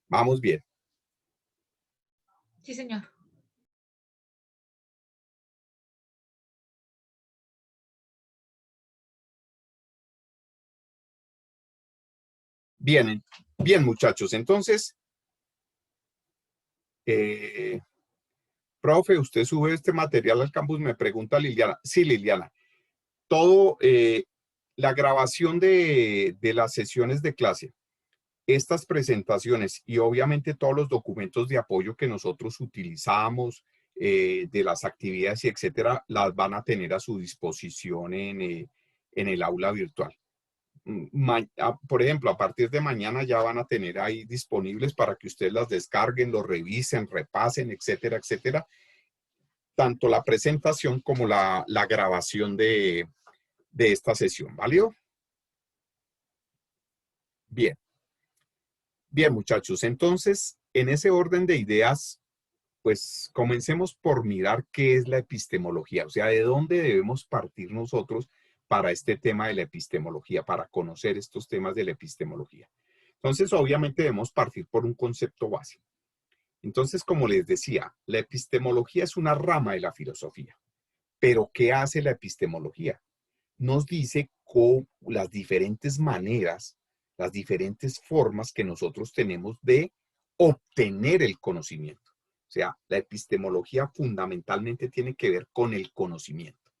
Vamos bien. Sí, señor. Bien, bien, muchachos. Entonces, profe, usted sube este material al campus, me pregunta Liliana. Sí, Liliana. Todo, la grabación de las sesiones de clase, estas presentaciones y obviamente todos los documentos de apoyo que nosotros utilizamos, de las actividades y etcétera, las van a tener a su disposición en el aula virtual. Por ejemplo, a partir de mañana ya van a tener ahí disponibles para que ustedes las descarguen, lo revisen, repasen, etcétera, etcétera. Tanto la presentación como la grabación de esta sesión, ¿válido? Bien. Bien, muchachos. Entonces, en ese orden de ideas, pues comencemos por mirar qué es la epistemología, o sea, de dónde debemos partir nosotros para este tema de la epistemología, para conocer estos temas de la epistemología. Entonces, obviamente debemos partir por un concepto básico. Entonces, como les decía, la epistemología es una rama de la filosofía. Pero, ¿qué hace la epistemología? Nos dice cómo las diferentes maneras, las diferentes formas que nosotros tenemos de obtener el conocimiento. O sea, la epistemología fundamentalmente tiene que ver con el conocimiento.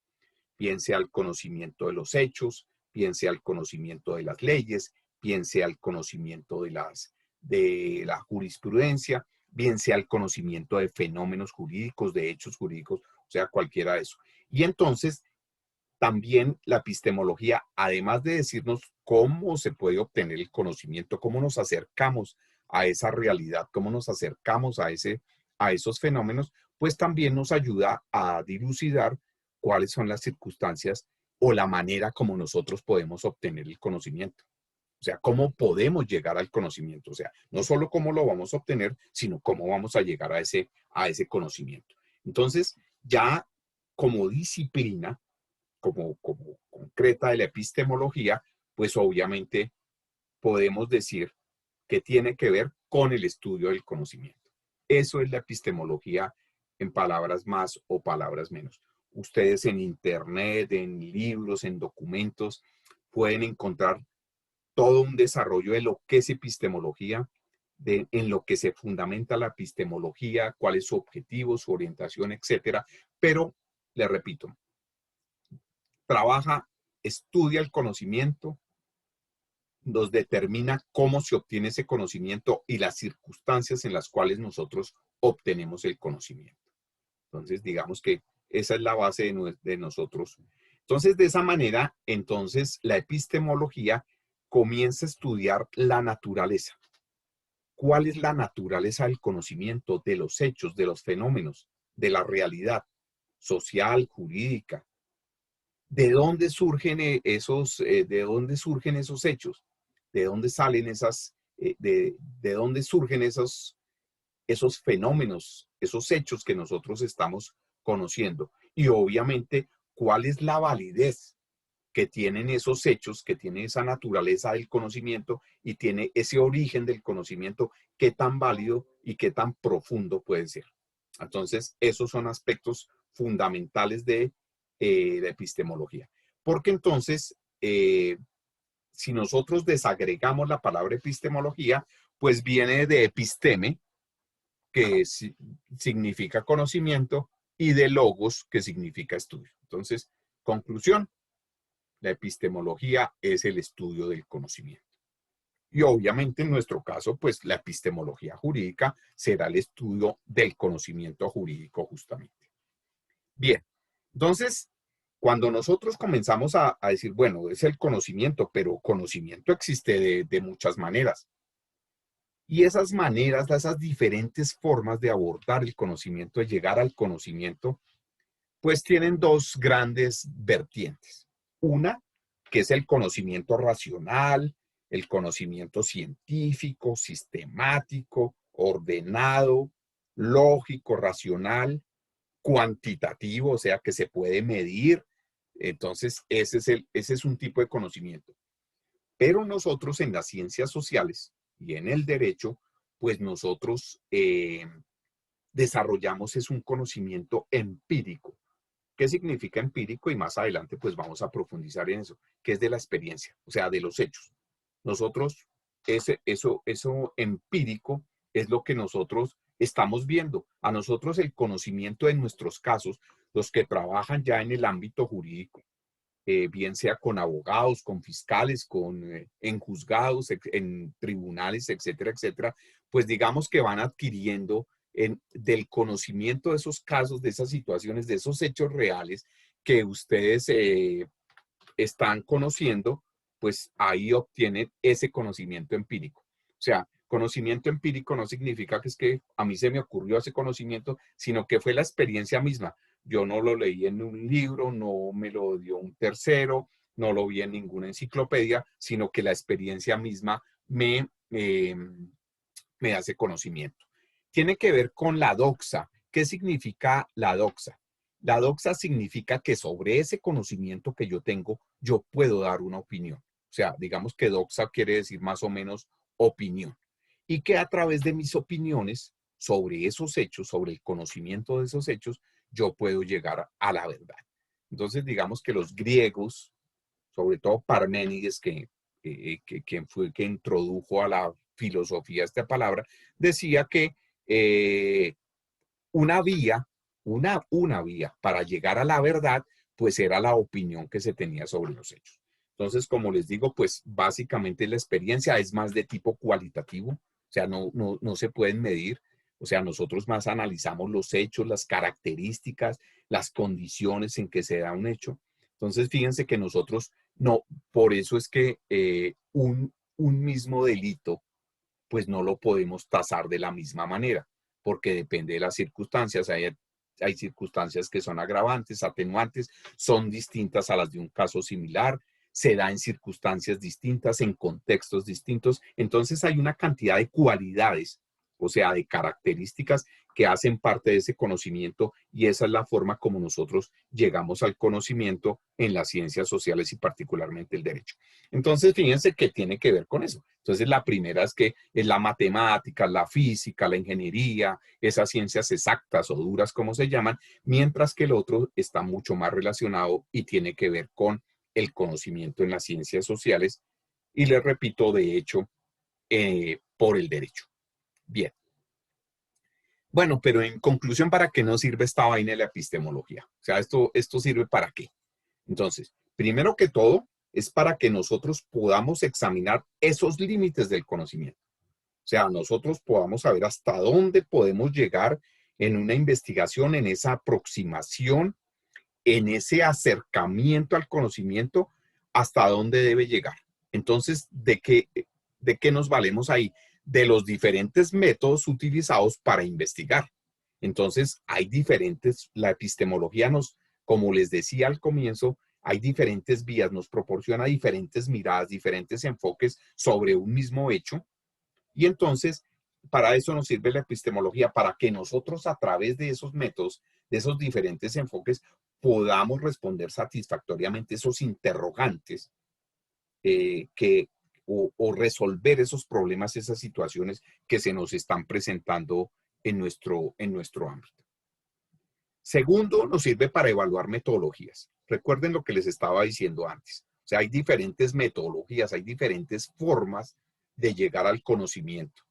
Bien sea el conocimiento de los hechos, bien sea el conocimiento de las leyes, bien sea el conocimiento de la jurisprudencia. bien sea el conocimiento de fenómenos jurídicos, de hechos jurídicos, o sea, cualquiera de eso. Y entonces, también la epistemología, además de decirnos cómo se puede obtener el conocimiento, cómo nos acercamos a esa realidad, cómo nos acercamos a esos fenómenos, pues también nos ayuda a dilucidar cuáles son las circunstancias o la manera como nosotros podemos obtener el conocimiento. O sea, cómo podemos llegar al conocimiento. O sea, no solo cómo lo vamos a obtener, sino cómo vamos a llegar a ese conocimiento. Entonces, ya como disciplina, como concreta de la epistemología, pues obviamente podemos decir que tiene que ver con el estudio del conocimiento. Eso es la epistemología en palabras más o palabras menos. Ustedes en internet, en libros, en documentos, pueden encontrar todo un desarrollo de lo que es epistemología, en lo que se fundamenta la epistemología, cuál es su objetivo, su orientación, etcétera. Pero, les repito, trabaja, estudia el conocimiento, nos determina cómo se obtiene ese conocimiento y las circunstancias en las cuales nosotros obtenemos el conocimiento. Entonces, digamos que esa es la base de nosotros. Entonces, de esa manera, entonces, la epistemología comienza a estudiar la naturaleza. ¿Cuál es la naturaleza del conocimiento, de los hechos, de los fenómenos, de la realidad social, jurídica? ¿De dónde surgen esos hechos? ¿De dónde salen de dónde surgen esos fenómenos, esos hechos que nosotros estamos conociendo? Y obviamente, ¿cuál es la validez que tienen esos hechos, que tiene esa naturaleza del conocimiento y tiene ese origen del conocimiento, qué tan válido y qué tan profundo puede ser? Entonces, esos son aspectos fundamentales de la epistemología. Porque entonces, si nosotros desagregamos la palabra epistemología, pues viene de episteme, que significa conocimiento, y de logos, que significa estudio. Entonces, conclusión, la epistemología es el estudio del conocimiento. Y obviamente en nuestro caso, pues la epistemología jurídica será el estudio del conocimiento jurídico justamente. Bien, entonces, cuando nosotros comenzamos a decir, bueno, es el conocimiento, pero conocimiento existe de muchas maneras. Y esas maneras, esas diferentes formas de abordar el conocimiento, de llegar al conocimiento, pues tienen dos grandes vertientes. Una, que es el conocimiento racional, el conocimiento científico, sistemático, ordenado, lógico, racional, cuantitativo, o sea, que se puede medir. Entonces, ese es un tipo de conocimiento. Pero nosotros en las ciencias sociales y en el derecho, pues nosotros desarrollamos un conocimiento empírico. ¿Qué significa empírico? Y más adelante pues vamos a profundizar en eso, que es de la experiencia, o sea, de los hechos. Nosotros, eso empírico es lo que nosotros estamos viendo. A nosotros el conocimiento de nuestros casos, los que trabajan ya en el ámbito jurídico, bien sea con abogados, con fiscales, en juzgados, en tribunales, etcétera, etcétera, pues digamos que van adquiriendo del conocimiento de esos casos, de esas situaciones, de esos hechos reales que ustedes están conociendo, pues ahí obtienen ese conocimiento empírico. O sea, conocimiento empírico no significa que es que a mí se me ocurrió ese conocimiento, sino que fue la experiencia misma. Yo no lo leí en un libro, no me lo dio un tercero, no lo vi en ninguna enciclopedia, sino que la experiencia misma me hace conocimiento. Tiene que ver con la doxa. ¿Qué significa la doxa? La doxa significa que sobre ese conocimiento que yo tengo, yo puedo dar una opinión. O sea, digamos que doxa quiere decir más o menos opinión. Y que a través de mis opiniones sobre esos hechos, sobre el conocimiento de esos hechos, yo puedo llegar a la verdad. Entonces, digamos que los griegos, sobre todo Parménides, que fue el que introdujo a la filosofía esta palabra, decía que una vía para llegar a la verdad, pues era la opinión que se tenía sobre los hechos. Entonces, como les digo, pues básicamente la experiencia es más de tipo cualitativo, o sea, no se pueden medir. O sea, nosotros más analizamos los hechos, las características, las condiciones en que se da un hecho. Entonces, fíjense que nosotros no, por eso es que un mismo delito, pues no lo podemos tasar de la misma manera, porque depende de las circunstancias. Hay circunstancias que son agravantes, atenuantes, son distintas a las de un caso similar, se da en circunstancias distintas, en contextos distintos. Entonces hay una cantidad de cualidades, o sea, de características que hacen parte de ese conocimiento, y esa es la forma como nosotros llegamos al conocimiento en las ciencias sociales y particularmente el derecho. Entonces, fíjense que tiene que ver con eso. Entonces, la primera es que es la matemática, la física, la ingeniería, esas ciencias exactas o duras como se llaman, mientras que el otro está mucho más relacionado y tiene que ver con el conocimiento en las ciencias sociales y, les repito, de hecho, por el derecho. Bien. Bueno, pero en conclusión, ¿para qué nos sirve esta vaina de la epistemología? O sea, ¿esto sirve para qué? Entonces, primero que todo, es para que nosotros podamos examinar esos límites del conocimiento. O sea, nosotros podamos saber hasta dónde podemos llegar en una investigación, en esa aproximación, en ese acercamiento al conocimiento, hasta dónde debe llegar. Entonces, ¿de qué nos valemos ahí? De los diferentes métodos utilizados para investigar. Entonces, hay diferentes, la epistemología como les decía al comienzo, hay diferentes vías, nos proporciona diferentes miradas, diferentes enfoques sobre un mismo hecho. Y entonces, para eso nos sirve la epistemología, para que nosotros a través de esos métodos, de esos diferentes enfoques, podamos responder satisfactoriamente esos interrogantes o resolver esos problemas, esas situaciones que se nos están presentando en nuestro ámbito. Segundo, nos sirve para evaluar metodologías. Recuerden lo que les estaba diciendo antes. O sea, hay diferentes metodologías, hay diferentes formas de llegar al conocimiento,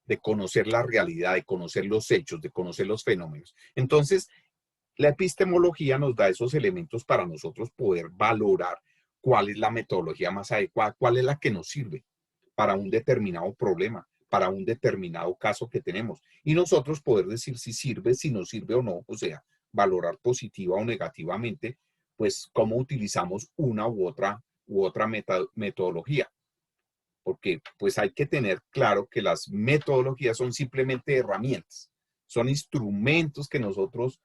de conocer la realidad, de conocer los hechos, de conocer los fenómenos. Entonces, la epistemología nos da esos elementos para nosotros poder valorar cuál es la metodología más adecuada, cuál es la que nos sirve para un determinado problema, para un determinado caso que tenemos. Y nosotros poder decir si sirve, si no sirve o no, o sea, valorar positiva o negativamente, pues cómo utilizamos una u otra metodología. Porque pues hay que tener claro que las metodologías son simplemente herramientas, son instrumentos que nosotros,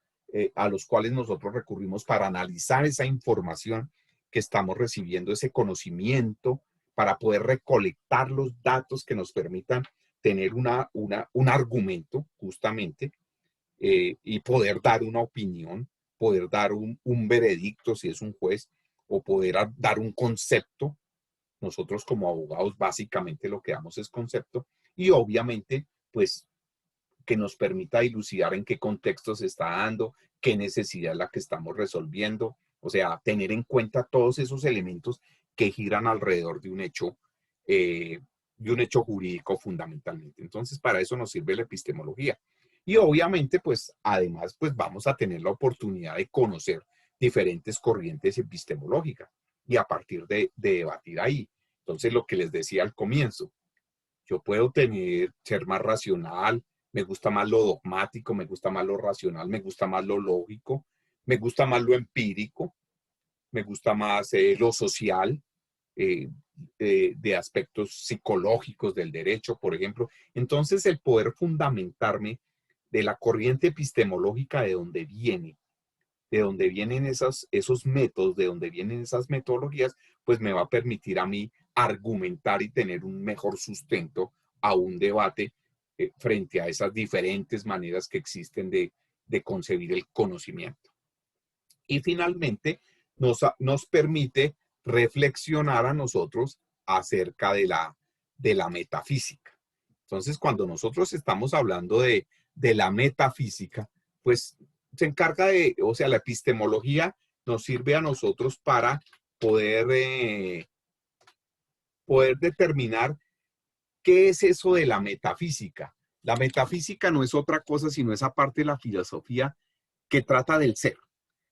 a los cuales nosotros recurrimos para analizar esa información que estamos recibiendo, ese conocimiento, para poder recolectar los datos que nos permitan tener un argumento, justamente, y poder dar una opinión, poder dar un veredicto si es un juez, o poder dar un concepto. Nosotros como abogados básicamente lo que damos es concepto, y obviamente pues que nos permita dilucidar en qué contexto se está dando, qué necesidad es la que estamos resolviendo, o sea, tener en cuenta todos esos elementos que giran alrededor de un hecho jurídico fundamentalmente. Entonces, para eso nos sirve la epistemología. Y obviamente, pues, además, pues vamos a tener la oportunidad de conocer diferentes corrientes epistemológicas y a partir de debatir ahí. Entonces, lo que les decía al comienzo, yo puedo ser más racional, me gusta más lo dogmático, me gusta más lo racional, me gusta más lo lógico, me gusta más lo empírico, me gusta más lo social, de aspectos psicológicos del derecho, por ejemplo. Entonces, el poder fundamentarme de la corriente epistemológica de donde vienen esos métodos, de donde vienen esas metodologías, pues me va a permitir a mí argumentar y tener un mejor sustento a un debate frente a esas diferentes maneras que existen de concebir el conocimiento. Y finalmente, nos permite reflexionar a nosotros acerca de la metafísica. Entonces, cuando nosotros estamos hablando de la metafísica, pues se encarga o sea, la epistemología nos sirve a nosotros para poder determinar qué es eso de la metafísica. La metafísica no es otra cosa sino esa parte de la filosofía que trata del ser.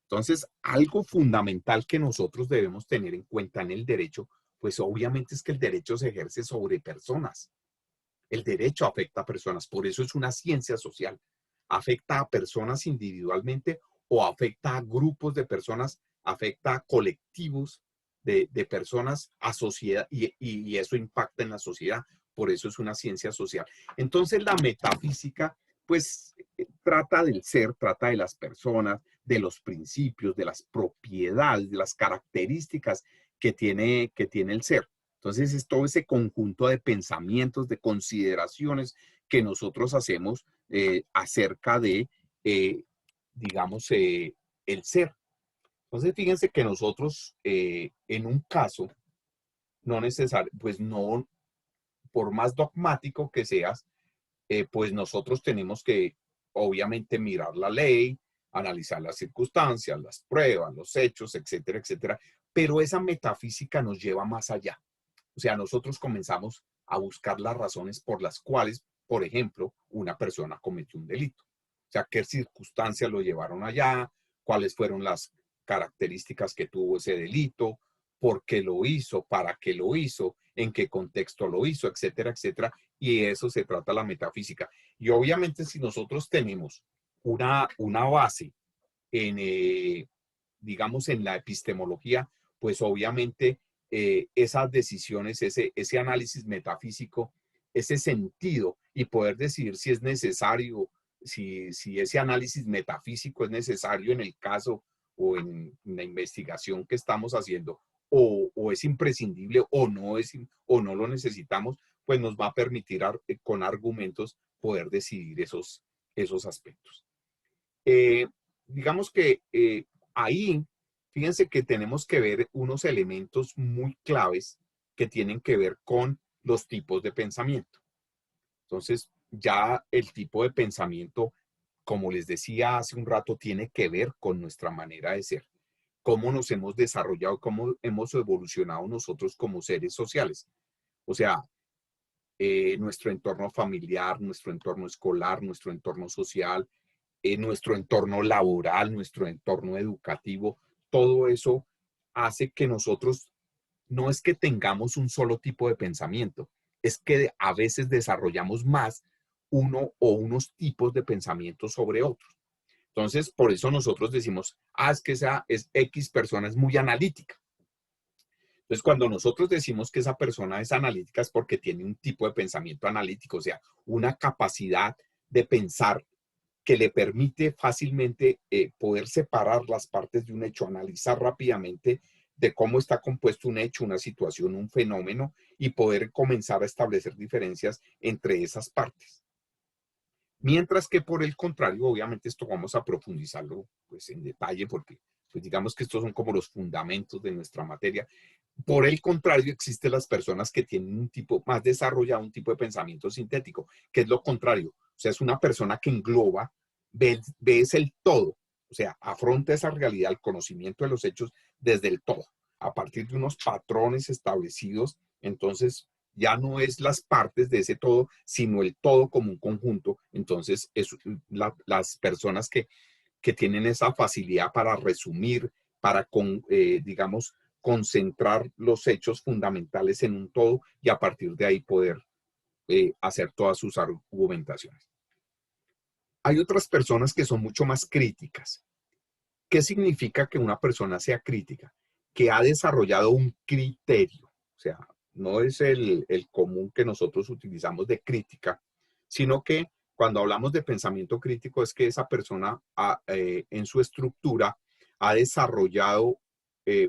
Entonces, algo fundamental que nosotros debemos tener en cuenta en el derecho, pues obviamente es que el derecho se ejerce sobre personas. El derecho afecta a personas, por eso es una ciencia social. Afecta a personas individualmente o afecta a grupos de personas, afecta a colectivos de personas, a sociedad, y eso impacta en la sociedad. Por eso es una ciencia social. Entonces la metafísica, pues, trata del ser, trata de las personas, de los principios, de las propiedades, de las características que tiene el ser. Entonces es todo ese conjunto de pensamientos, de consideraciones que nosotros hacemos acerca de, digamos, el ser. Entonces fíjense que nosotros en un caso, no necesario, pues no, por más dogmático que seas, pues nosotros tenemos que obviamente mirar la ley, analizar las circunstancias, las pruebas, los hechos, etcétera, etcétera. Pero esa metafísica nos lleva más allá. O sea, nosotros comenzamos a buscar las razones por las cuales, por ejemplo, una persona cometió un delito. O sea, qué circunstancias lo llevaron allá, cuáles fueron las características que tuvo ese delito, por qué lo hizo, para qué lo hizo, en qué contexto lo hizo, etcétera, etcétera. Y eso se trata la metafísica. Y obviamente si nosotros tenemos una base en, digamos, en la epistemología, pues obviamente esas decisiones, ese análisis metafísico, ese sentido y poder decidir si es necesario, si ese análisis metafísico es necesario en el caso o en la investigación que estamos haciendo, o es imprescindible o no lo necesitamos, pues nos va a permitir con argumentos poder decidir esos aspectos. Digamos que ahí, fíjense que tenemos que ver unos elementos muy claves que tienen que ver con los tipos de pensamiento. Entonces, ya el tipo de pensamiento, como les decía hace un rato, tiene que ver con nuestra manera de ser. Cómo nos hemos desarrollado, cómo hemos evolucionado nosotros como seres sociales. O sea, nuestro entorno familiar, nuestro entorno escolar, nuestro entorno social, nuestro entorno laboral, nuestro entorno educativo, todo eso hace que nosotros no es que tengamos un solo tipo de pensamiento, es que a veces desarrollamos más uno o unos tipos de pensamiento sobre otros. Entonces, por eso nosotros decimos, es que esa X persona es muy analítica. Entonces, cuando nosotros decimos que esa persona es analítica es porque tiene un tipo de pensamiento analítico, o sea, una capacidad de pensar que le permite fácilmente poder separar las partes de un hecho, analizar rápidamente de cómo está compuesto un hecho, una situación, un fenómeno, y poder comenzar a establecer diferencias entre esas partes. Mientras que por el contrario, obviamente esto vamos a profundizarlo pues, en detalle porque pues, digamos que estos son como los fundamentos de nuestra materia. Por el contrario, existen las personas que tienen un tipo más desarrollado, un tipo de pensamiento sintético, que es lo contrario. O sea, es una persona que engloba, ves el todo. O sea, afronta esa realidad, el conocimiento de los hechos desde el todo, a partir de unos patrones establecidos. Entonces, ya no es las partes de ese todo, sino el todo como un conjunto. Entonces, las personas que tienen esa facilidad para resumir, para, digamos, concentrar los hechos fundamentales en un todo y a partir de ahí poder hacer todas sus argumentaciones. Hay otras personas que son mucho más críticas. ¿Qué significa que una persona sea crítica? Que ha desarrollado un criterio, o sea, no es el común que nosotros utilizamos de crítica, sino que cuando hablamos de pensamiento crítico es que esa persona en su estructura ha desarrollado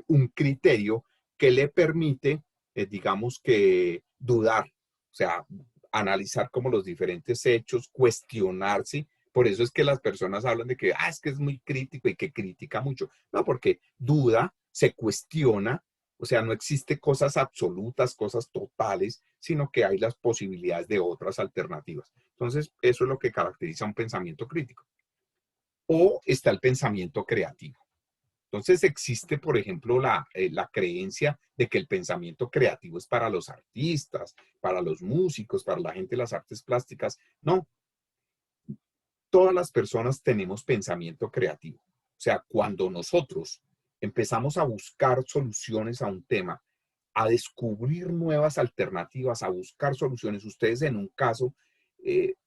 un criterio que le permite, digamos que dudar, o sea, analizar como los diferentes hechos, cuestionarse. Por eso es que las personas hablan de que, es que es muy crítico y que critica mucho. No, porque duda, se cuestiona, o sea, no existe cosas absolutas, cosas totales, sino que hay las posibilidades de otras alternativas. Entonces, eso es lo que caracteriza un pensamiento crítico. O está el pensamiento creativo. Entonces existe, por ejemplo, la creencia de que el pensamiento creativo es para los artistas, para los músicos, para la gente de las artes plásticas. No. Todas las personas tenemos pensamiento creativo. O sea, cuando nosotros empezamos a buscar soluciones a un tema, a descubrir nuevas alternativas, a buscar soluciones. Ustedes en un caso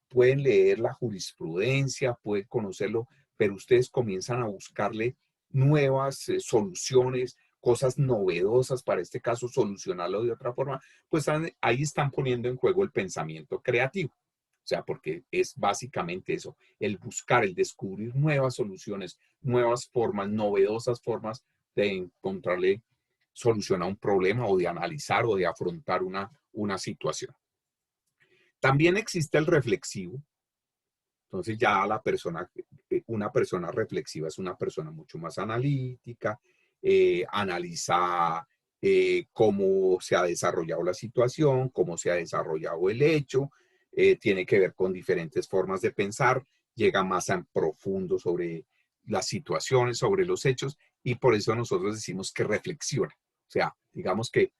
pueden leer la jurisprudencia, pueden conocerlo, pero ustedes comienzan a buscarle nuevas soluciones, cosas novedosas para este caso, solucionarlo de otra forma, pues ahí están poniendo en juego el pensamiento creativo. O sea, porque es básicamente eso, el buscar, el descubrir nuevas soluciones, nuevas formas, novedosas formas de encontrarle solución a un problema o de analizar o de afrontar una situación. También existe el reflexivo. Entonces ya una persona reflexiva es una persona mucho más analítica, analiza cómo se ha desarrollado la situación, cómo se ha desarrollado el hecho, tiene que ver con diferentes formas de pensar, llega más en profundo sobre las situaciones, sobre los hechos, y por eso nosotros decimos que reflexiona. O sea, digamos que,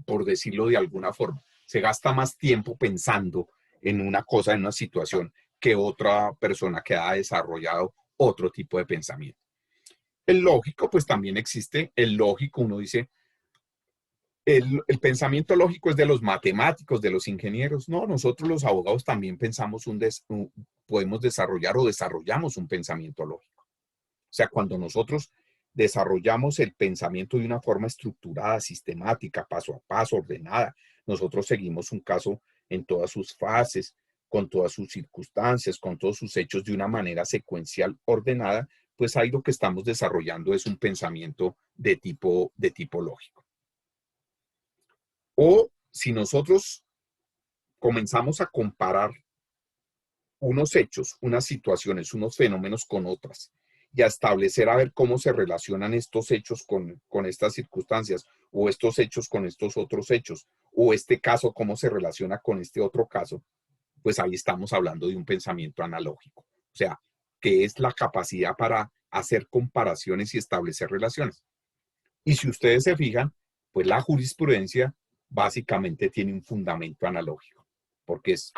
por decirlo de alguna forma, se gasta más tiempo pensando en una cosa, en una situación, que otra persona que ha desarrollado otro tipo de pensamiento. El lógico, pues también existe. El lógico, uno dice, el pensamiento lógico es de los matemáticos, de los ingenieros. No, nosotros los abogados también pensamos podemos desarrollar o desarrollamos un pensamiento lógico. O sea, cuando nosotros desarrollamos el pensamiento de una forma estructurada, sistemática, paso a paso, ordenada, nosotros seguimos un caso en todas sus fases, con todas sus circunstancias, con todos sus hechos de una manera secuencial, ordenada, pues ahí lo que estamos desarrollando es un pensamiento de tipo lógico. O si nosotros comenzamos a comparar unos hechos, unas situaciones, unos fenómenos con otras, y a establecer a ver cómo se relacionan estos hechos con estas circunstancias, o estos hechos con estos otros hechos, o este caso cómo se relaciona con este otro caso, pues ahí estamos hablando de un pensamiento analógico. O sea, que es la capacidad para hacer comparaciones y establecer relaciones. Y si ustedes se fijan, pues la jurisprudencia básicamente tiene un fundamento analógico, porque es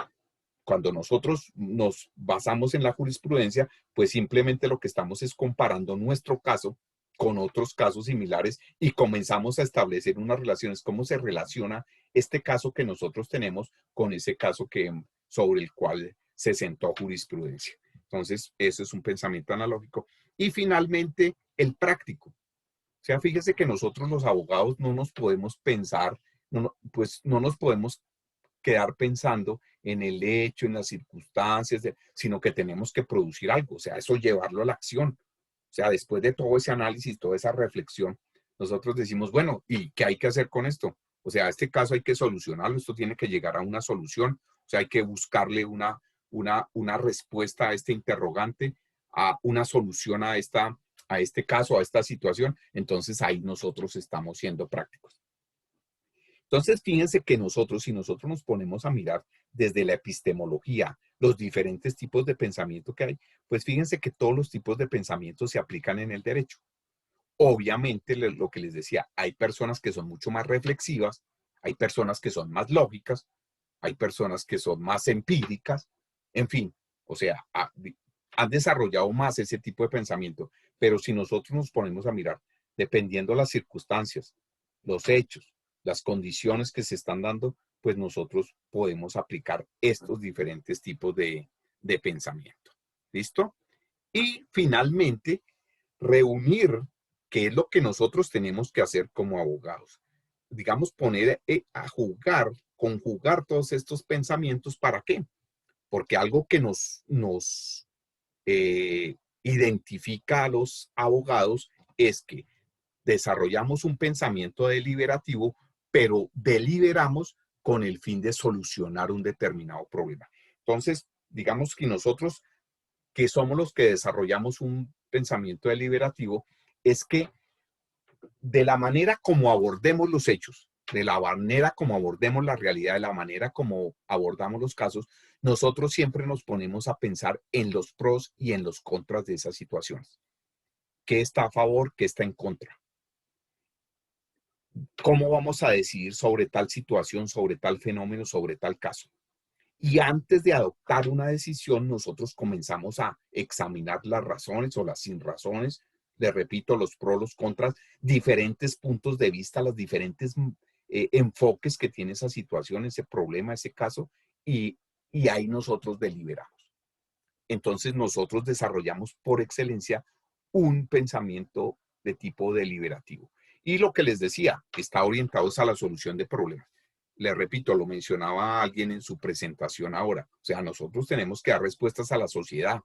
cuando nosotros nos basamos en la jurisprudencia, pues simplemente lo que estamos es comparando nuestro caso con otros casos similares y comenzamos a establecer unas relaciones, cómo se relaciona este caso que nosotros tenemos con ese caso sobre el cual se sentó jurisprudencia. Entonces, eso es un pensamiento analógico. Y finalmente, el práctico. O sea, fíjese que nosotros los abogados no nos podemos pensar, no nos podemos quedar pensando en el hecho, en las circunstancias, sino que tenemos que producir algo, o sea, eso llevarlo a la acción. O sea, después de todo ese análisis, toda esa reflexión, nosotros decimos, bueno, ¿y qué hay que hacer con esto? O sea, este caso hay que solucionarlo, esto tiene que llegar a una solución, o sea, hay que buscarle una respuesta a este interrogante, a una solución a este caso, a esta situación. Entonces ahí nosotros estamos siendo prácticos. Entonces, fíjense que si nosotros nos ponemos a mirar desde la epistemología los diferentes tipos de pensamiento que hay, pues fíjense que todos los tipos de pensamiento se aplican en el derecho. Obviamente, lo que les decía, hay personas que son mucho más reflexivas, hay personas que son más lógicas, hay personas que son más empíricas, en fin, o sea, han desarrollado más ese tipo de pensamiento. Pero si nosotros nos ponemos a mirar, dependiendo las circunstancias, los hechos, las condiciones que se están dando, pues nosotros podemos aplicar estos diferentes tipos de pensamiento. ¿Listo? Y finalmente, reunir qué es lo que nosotros tenemos que hacer como abogados. Digamos, poner a conjugar todos estos pensamientos, ¿para qué? Porque algo que nos identifica a los abogados es que desarrollamos un pensamiento deliberativo, pero deliberamos con el fin de solucionar un determinado problema. Entonces, digamos que nosotros, que somos los que desarrollamos un pensamiento deliberativo, es que de la manera como abordemos los hechos, de la manera como abordemos la realidad, de la manera como abordamos los casos, nosotros siempre nos ponemos a pensar en los pros y en los contras de esas situaciones. ¿Qué está a favor? ¿Qué está en contra? ¿Cómo vamos a decidir sobre tal situación, sobre tal fenómeno, sobre tal caso? Y antes de adoptar una decisión, nosotros comenzamos a examinar las razones o las sin razones Les repito, los pros, los contras, diferentes puntos de vista, los diferentes enfoques que tiene esa situación, ese problema, ese caso, y ahí nosotros deliberamos. Entonces nosotros desarrollamos por excelencia un pensamiento de tipo deliberativo. Y lo que les decía, está orientado a la solución de problemas. Les repito, lo mencionaba alguien en su presentación ahora. O sea, nosotros tenemos que dar respuestas a la sociedad,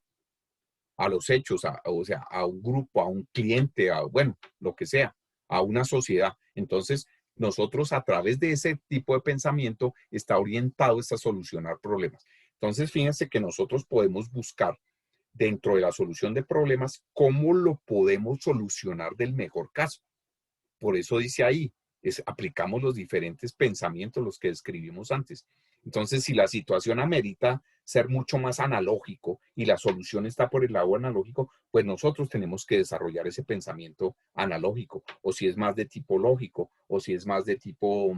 a los hechos, o sea, a un grupo, a un cliente, bueno, lo que sea, a una sociedad. Entonces, nosotros a través de ese tipo de pensamiento está orientado a solucionar problemas. Entonces, fíjense que nosotros podemos buscar dentro de la solución de problemas cómo lo podemos solucionar del mejor caso. Por eso dice ahí, aplicamos los diferentes pensamientos, los que describimos antes. Entonces, si la situación amerita ser mucho más analógico y la solución está por el lado analógico, pues nosotros tenemos que desarrollar ese pensamiento analógico, o si es más de tipo lógico, o si es más de tipo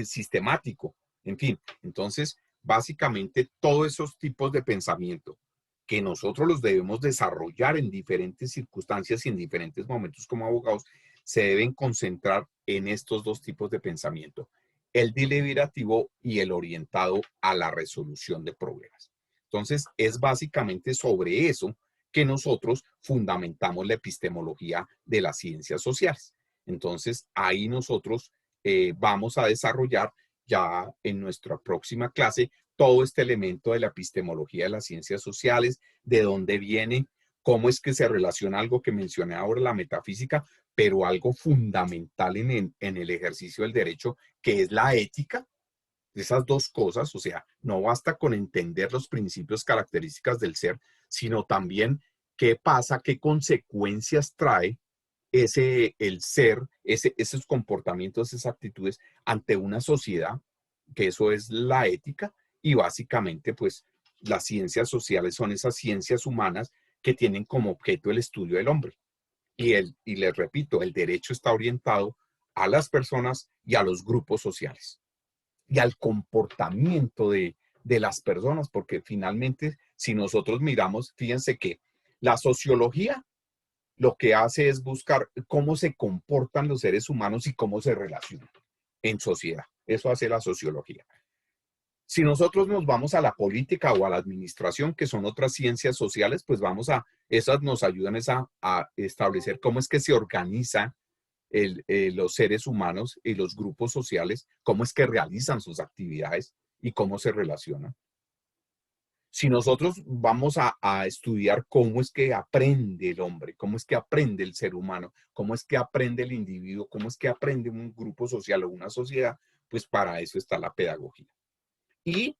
sistemático, en fin. Entonces, básicamente, todos esos tipos de pensamiento que nosotros los debemos desarrollar en diferentes circunstancias y en diferentes momentos como abogados, se deben concentrar en estos dos tipos de pensamiento, el deliberativo y el orientado a la resolución de problemas. Entonces, es básicamente sobre eso que nosotros fundamentamos la epistemología de las ciencias sociales. Entonces, ahí nosotros vamos a desarrollar ya en nuestra próxima clase todo este elemento de la epistemología de las ciencias sociales, de dónde viene, cómo es que se relaciona algo que mencioné ahora, la metafísica, pero algo fundamental en el ejercicio del derecho, que es la ética. Esas dos cosas, o sea, no basta con entender los principios, características del ser, sino también qué pasa, qué consecuencias trae el ser, esos comportamientos, esas actitudes ante una sociedad, que eso es la ética, y básicamente pues las ciencias sociales son esas ciencias humanas que tienen como objeto el estudio del hombre. Y les repito, el derecho está orientado a las personas y a los grupos sociales y al comportamiento de las personas, porque finalmente si nosotros miramos, fíjense que la sociología lo que hace es buscar cómo se comportan los seres humanos y cómo se relacionan en sociedad. Eso hace la sociología. Si nosotros nos vamos a la política o a la administración, que son otras ciencias sociales, pues esas nos ayudan a establecer cómo es que se organizan los seres humanos y los grupos sociales, cómo es que realizan sus actividades y cómo se relacionan. Si nosotros vamos a estudiar cómo es que aprende el hombre, cómo es que aprende el ser humano, cómo es que aprende el individuo, cómo es que aprende un grupo social o una sociedad, pues para eso está la pedagogía. Y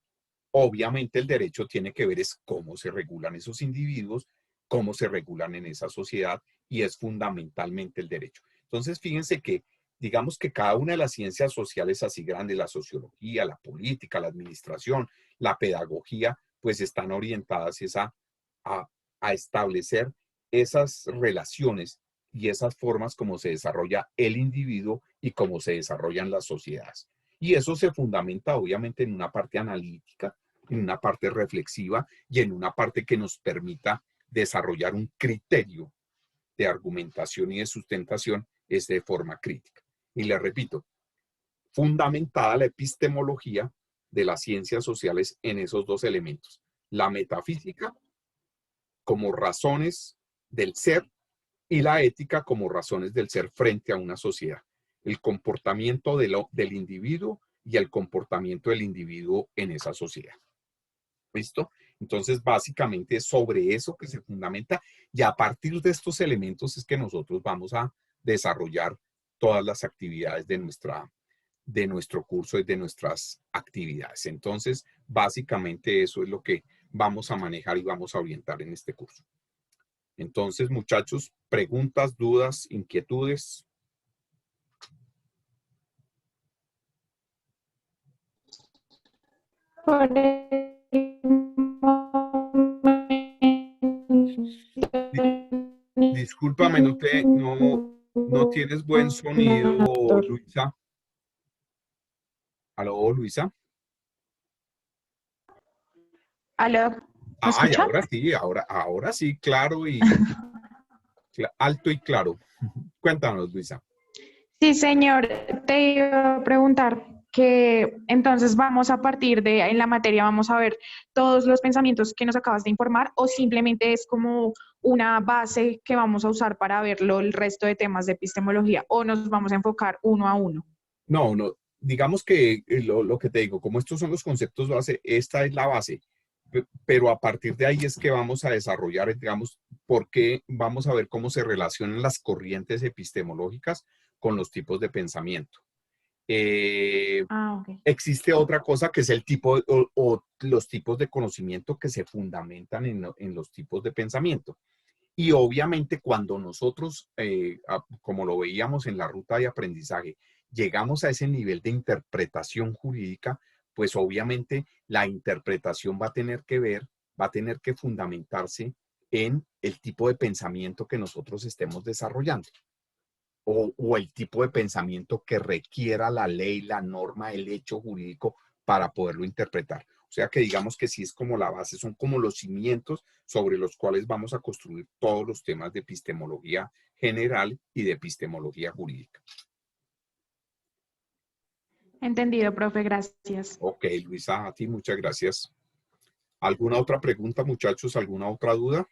obviamente el derecho tiene que ver es cómo se regulan esos individuos, cómo se regulan en esa sociedad, y es fundamentalmente el derecho. Entonces, fíjense que, digamos que cada una de las ciencias sociales así grandes, la sociología, la política, la administración, la pedagogía, pues están orientadas a establecer esas relaciones y esas formas como se desarrolla el individuo y cómo se desarrollan las sociedades. Y eso se fundamenta obviamente en una parte analítica, en una parte reflexiva y en una parte que nos permita desarrollar un criterio de argumentación y de sustentación es de forma crítica. Y le repito, fundamentada la epistemología de las ciencias sociales en esos dos elementos. La metafísica como razones del ser y la ética como razones del ser frente a una sociedad. El comportamiento del individuo y el comportamiento del individuo en esa sociedad. ¿Listo? Entonces, básicamente es sobre eso que se fundamenta, y a partir de estos elementos es que nosotros vamos a desarrollar todas las actividades de nuestro curso y de nuestras actividades. Entonces, básicamente eso es lo que vamos a manejar y vamos a orientar en este curso. Entonces, muchachos, preguntas, dudas, inquietudes. Discúlpame, no tienes buen sonido, Luisa. ¿Aló, Luisa? ¿Aló? Ay, escucha? ahora sí, claro y alto y claro. Cuéntanos, Luisa. Sí, señor, te iba a preguntar que entonces vamos a partir de, en la materia vamos a ver todos los pensamientos que nos acabas de informar o simplemente es como una base que vamos a usar para verlo el resto de temas de epistemología o nos vamos a enfocar uno a uno. No, digamos que lo que te digo, como estos son los conceptos base, esta es la base, pero a partir de ahí es que vamos a desarrollar, digamos, porque vamos a ver cómo se relacionan las corrientes epistemológicas con los tipos de pensamiento. Ok. Existe otra cosa que es el tipo o los tipos de conocimiento que se fundamentan en los tipos de pensamiento. Y obviamente cuando nosotros, como lo veíamos en la ruta de aprendizaje, llegamos a ese nivel de interpretación jurídica, pues obviamente la interpretación va a tener que fundamentarse en el tipo de pensamiento que nosotros estemos desarrollando. O el tipo de pensamiento que requiera la ley, la norma, el hecho jurídico para poderlo interpretar. O sea que digamos que sí es como la base, son como los cimientos sobre los cuales vamos a construir todos los temas de epistemología general y de epistemología jurídica. Entendido, profe, gracias. Ok, Luisa, a ti muchas gracias. ¿Alguna otra pregunta, muchachos? ¿Alguna otra duda?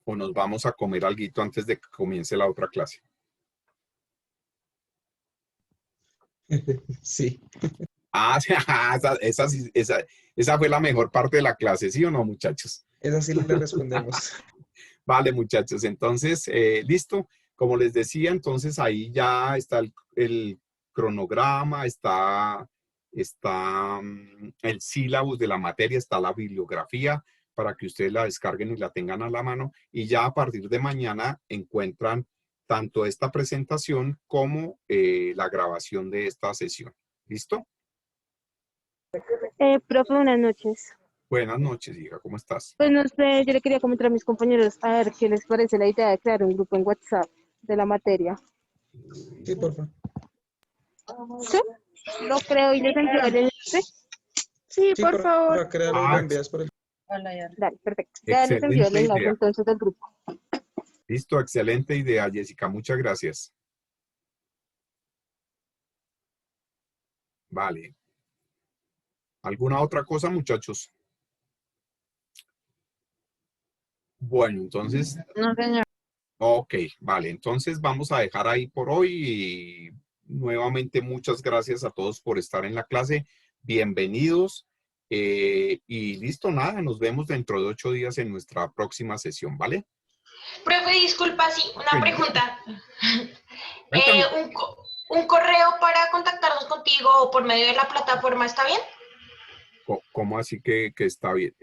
¿O nos vamos a comer alguito antes de que comience la otra clase? Sí. Ah, esa fue la mejor parte de la clase, ¿sí o no, muchachos? Esa sí le respondemos. Vale, muchachos, entonces, listo. Como les decía, entonces ahí ya está el cronograma, está el sílabus de la materia, está la bibliografía para que ustedes la descarguen y la tengan a la mano. Y ya a partir de mañana encuentran tanto esta presentación como la grabación de esta sesión. ¿Listo? Profe, buenas noches. Buenas noches, hija, ¿cómo estás? Pues no sé, yo le quería comentar a mis compañeros a ver qué les parece la idea de crear un grupo en WhatsApp de la materia. Sí, por favor. ¿Sí? Lo creo y les envío el enlace. Sí, por favor. Para crearlo y lo envías por el... Dale, perfecto. Ya les envío el Excelente enlace idea. entonces del grupo. Listo, excelente idea, Jessica. Muchas gracias. Vale. ¿Alguna otra cosa, muchachos? Bueno, entonces... No, señor. Ok, vale. Entonces vamos a dejar ahí por hoy y nuevamente muchas gracias a todos por estar en la clase. Bienvenidos. Y listo, nada. Nos vemos dentro de 8 días en nuestra próxima sesión, ¿vale? Profe, disculpa, sí, una Sí. pregunta. Cuéntame. ¿Un correo para contactarnos contigo por medio de la plataforma está bien? ¿Cómo así que está bien?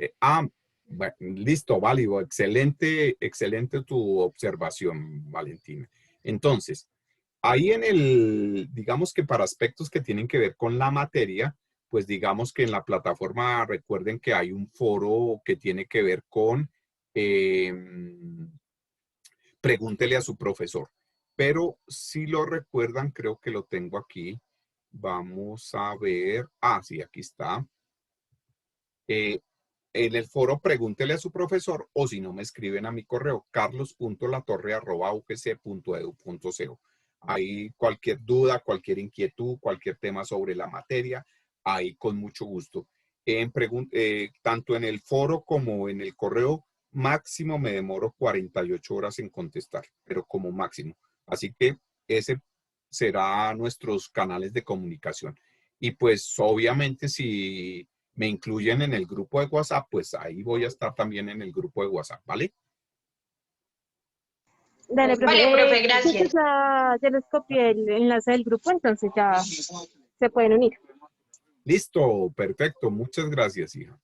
Bueno, listo, válido. Excelente, excelente tu observación, Valentina. Entonces, ahí digamos que para aspectos que tienen que ver con la materia, pues digamos que en la plataforma recuerden que hay un foro que tiene que ver con pregúntele a su profesor. Pero si lo recuerdan, creo que lo tengo aquí. Vamos a ver. Sí, aquí está. En el foro pregúntele a su profesor o si no me escriben a mi correo carlos.latorre@ugc.edu.co. Ahí cualquier duda, cualquier inquietud, cualquier tema sobre la materia, ahí con mucho gusto. Tanto en el foro como en el correo, máximo me demoro 48 horas en contestar, pero como máximo. Así que ese será nuestros canales de comunicación. Y pues obviamente si me incluyen en el grupo de WhatsApp, pues ahí voy a estar también en el grupo de WhatsApp, ¿vale? Dale, profe. Vale, profe, gracias. Ya les copié el enlace del grupo, entonces ya se pueden unir. Listo, perfecto. Muchas gracias, hija.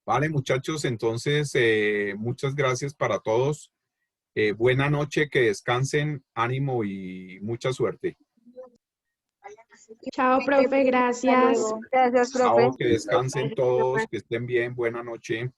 Vale, muchachos, entonces muchas gracias para todos. Buena noche, que descansen, ánimo y mucha suerte. Chao, profe, gracias. Gracias, profe. Chao, que descansen todos, que estén bien, buena noche.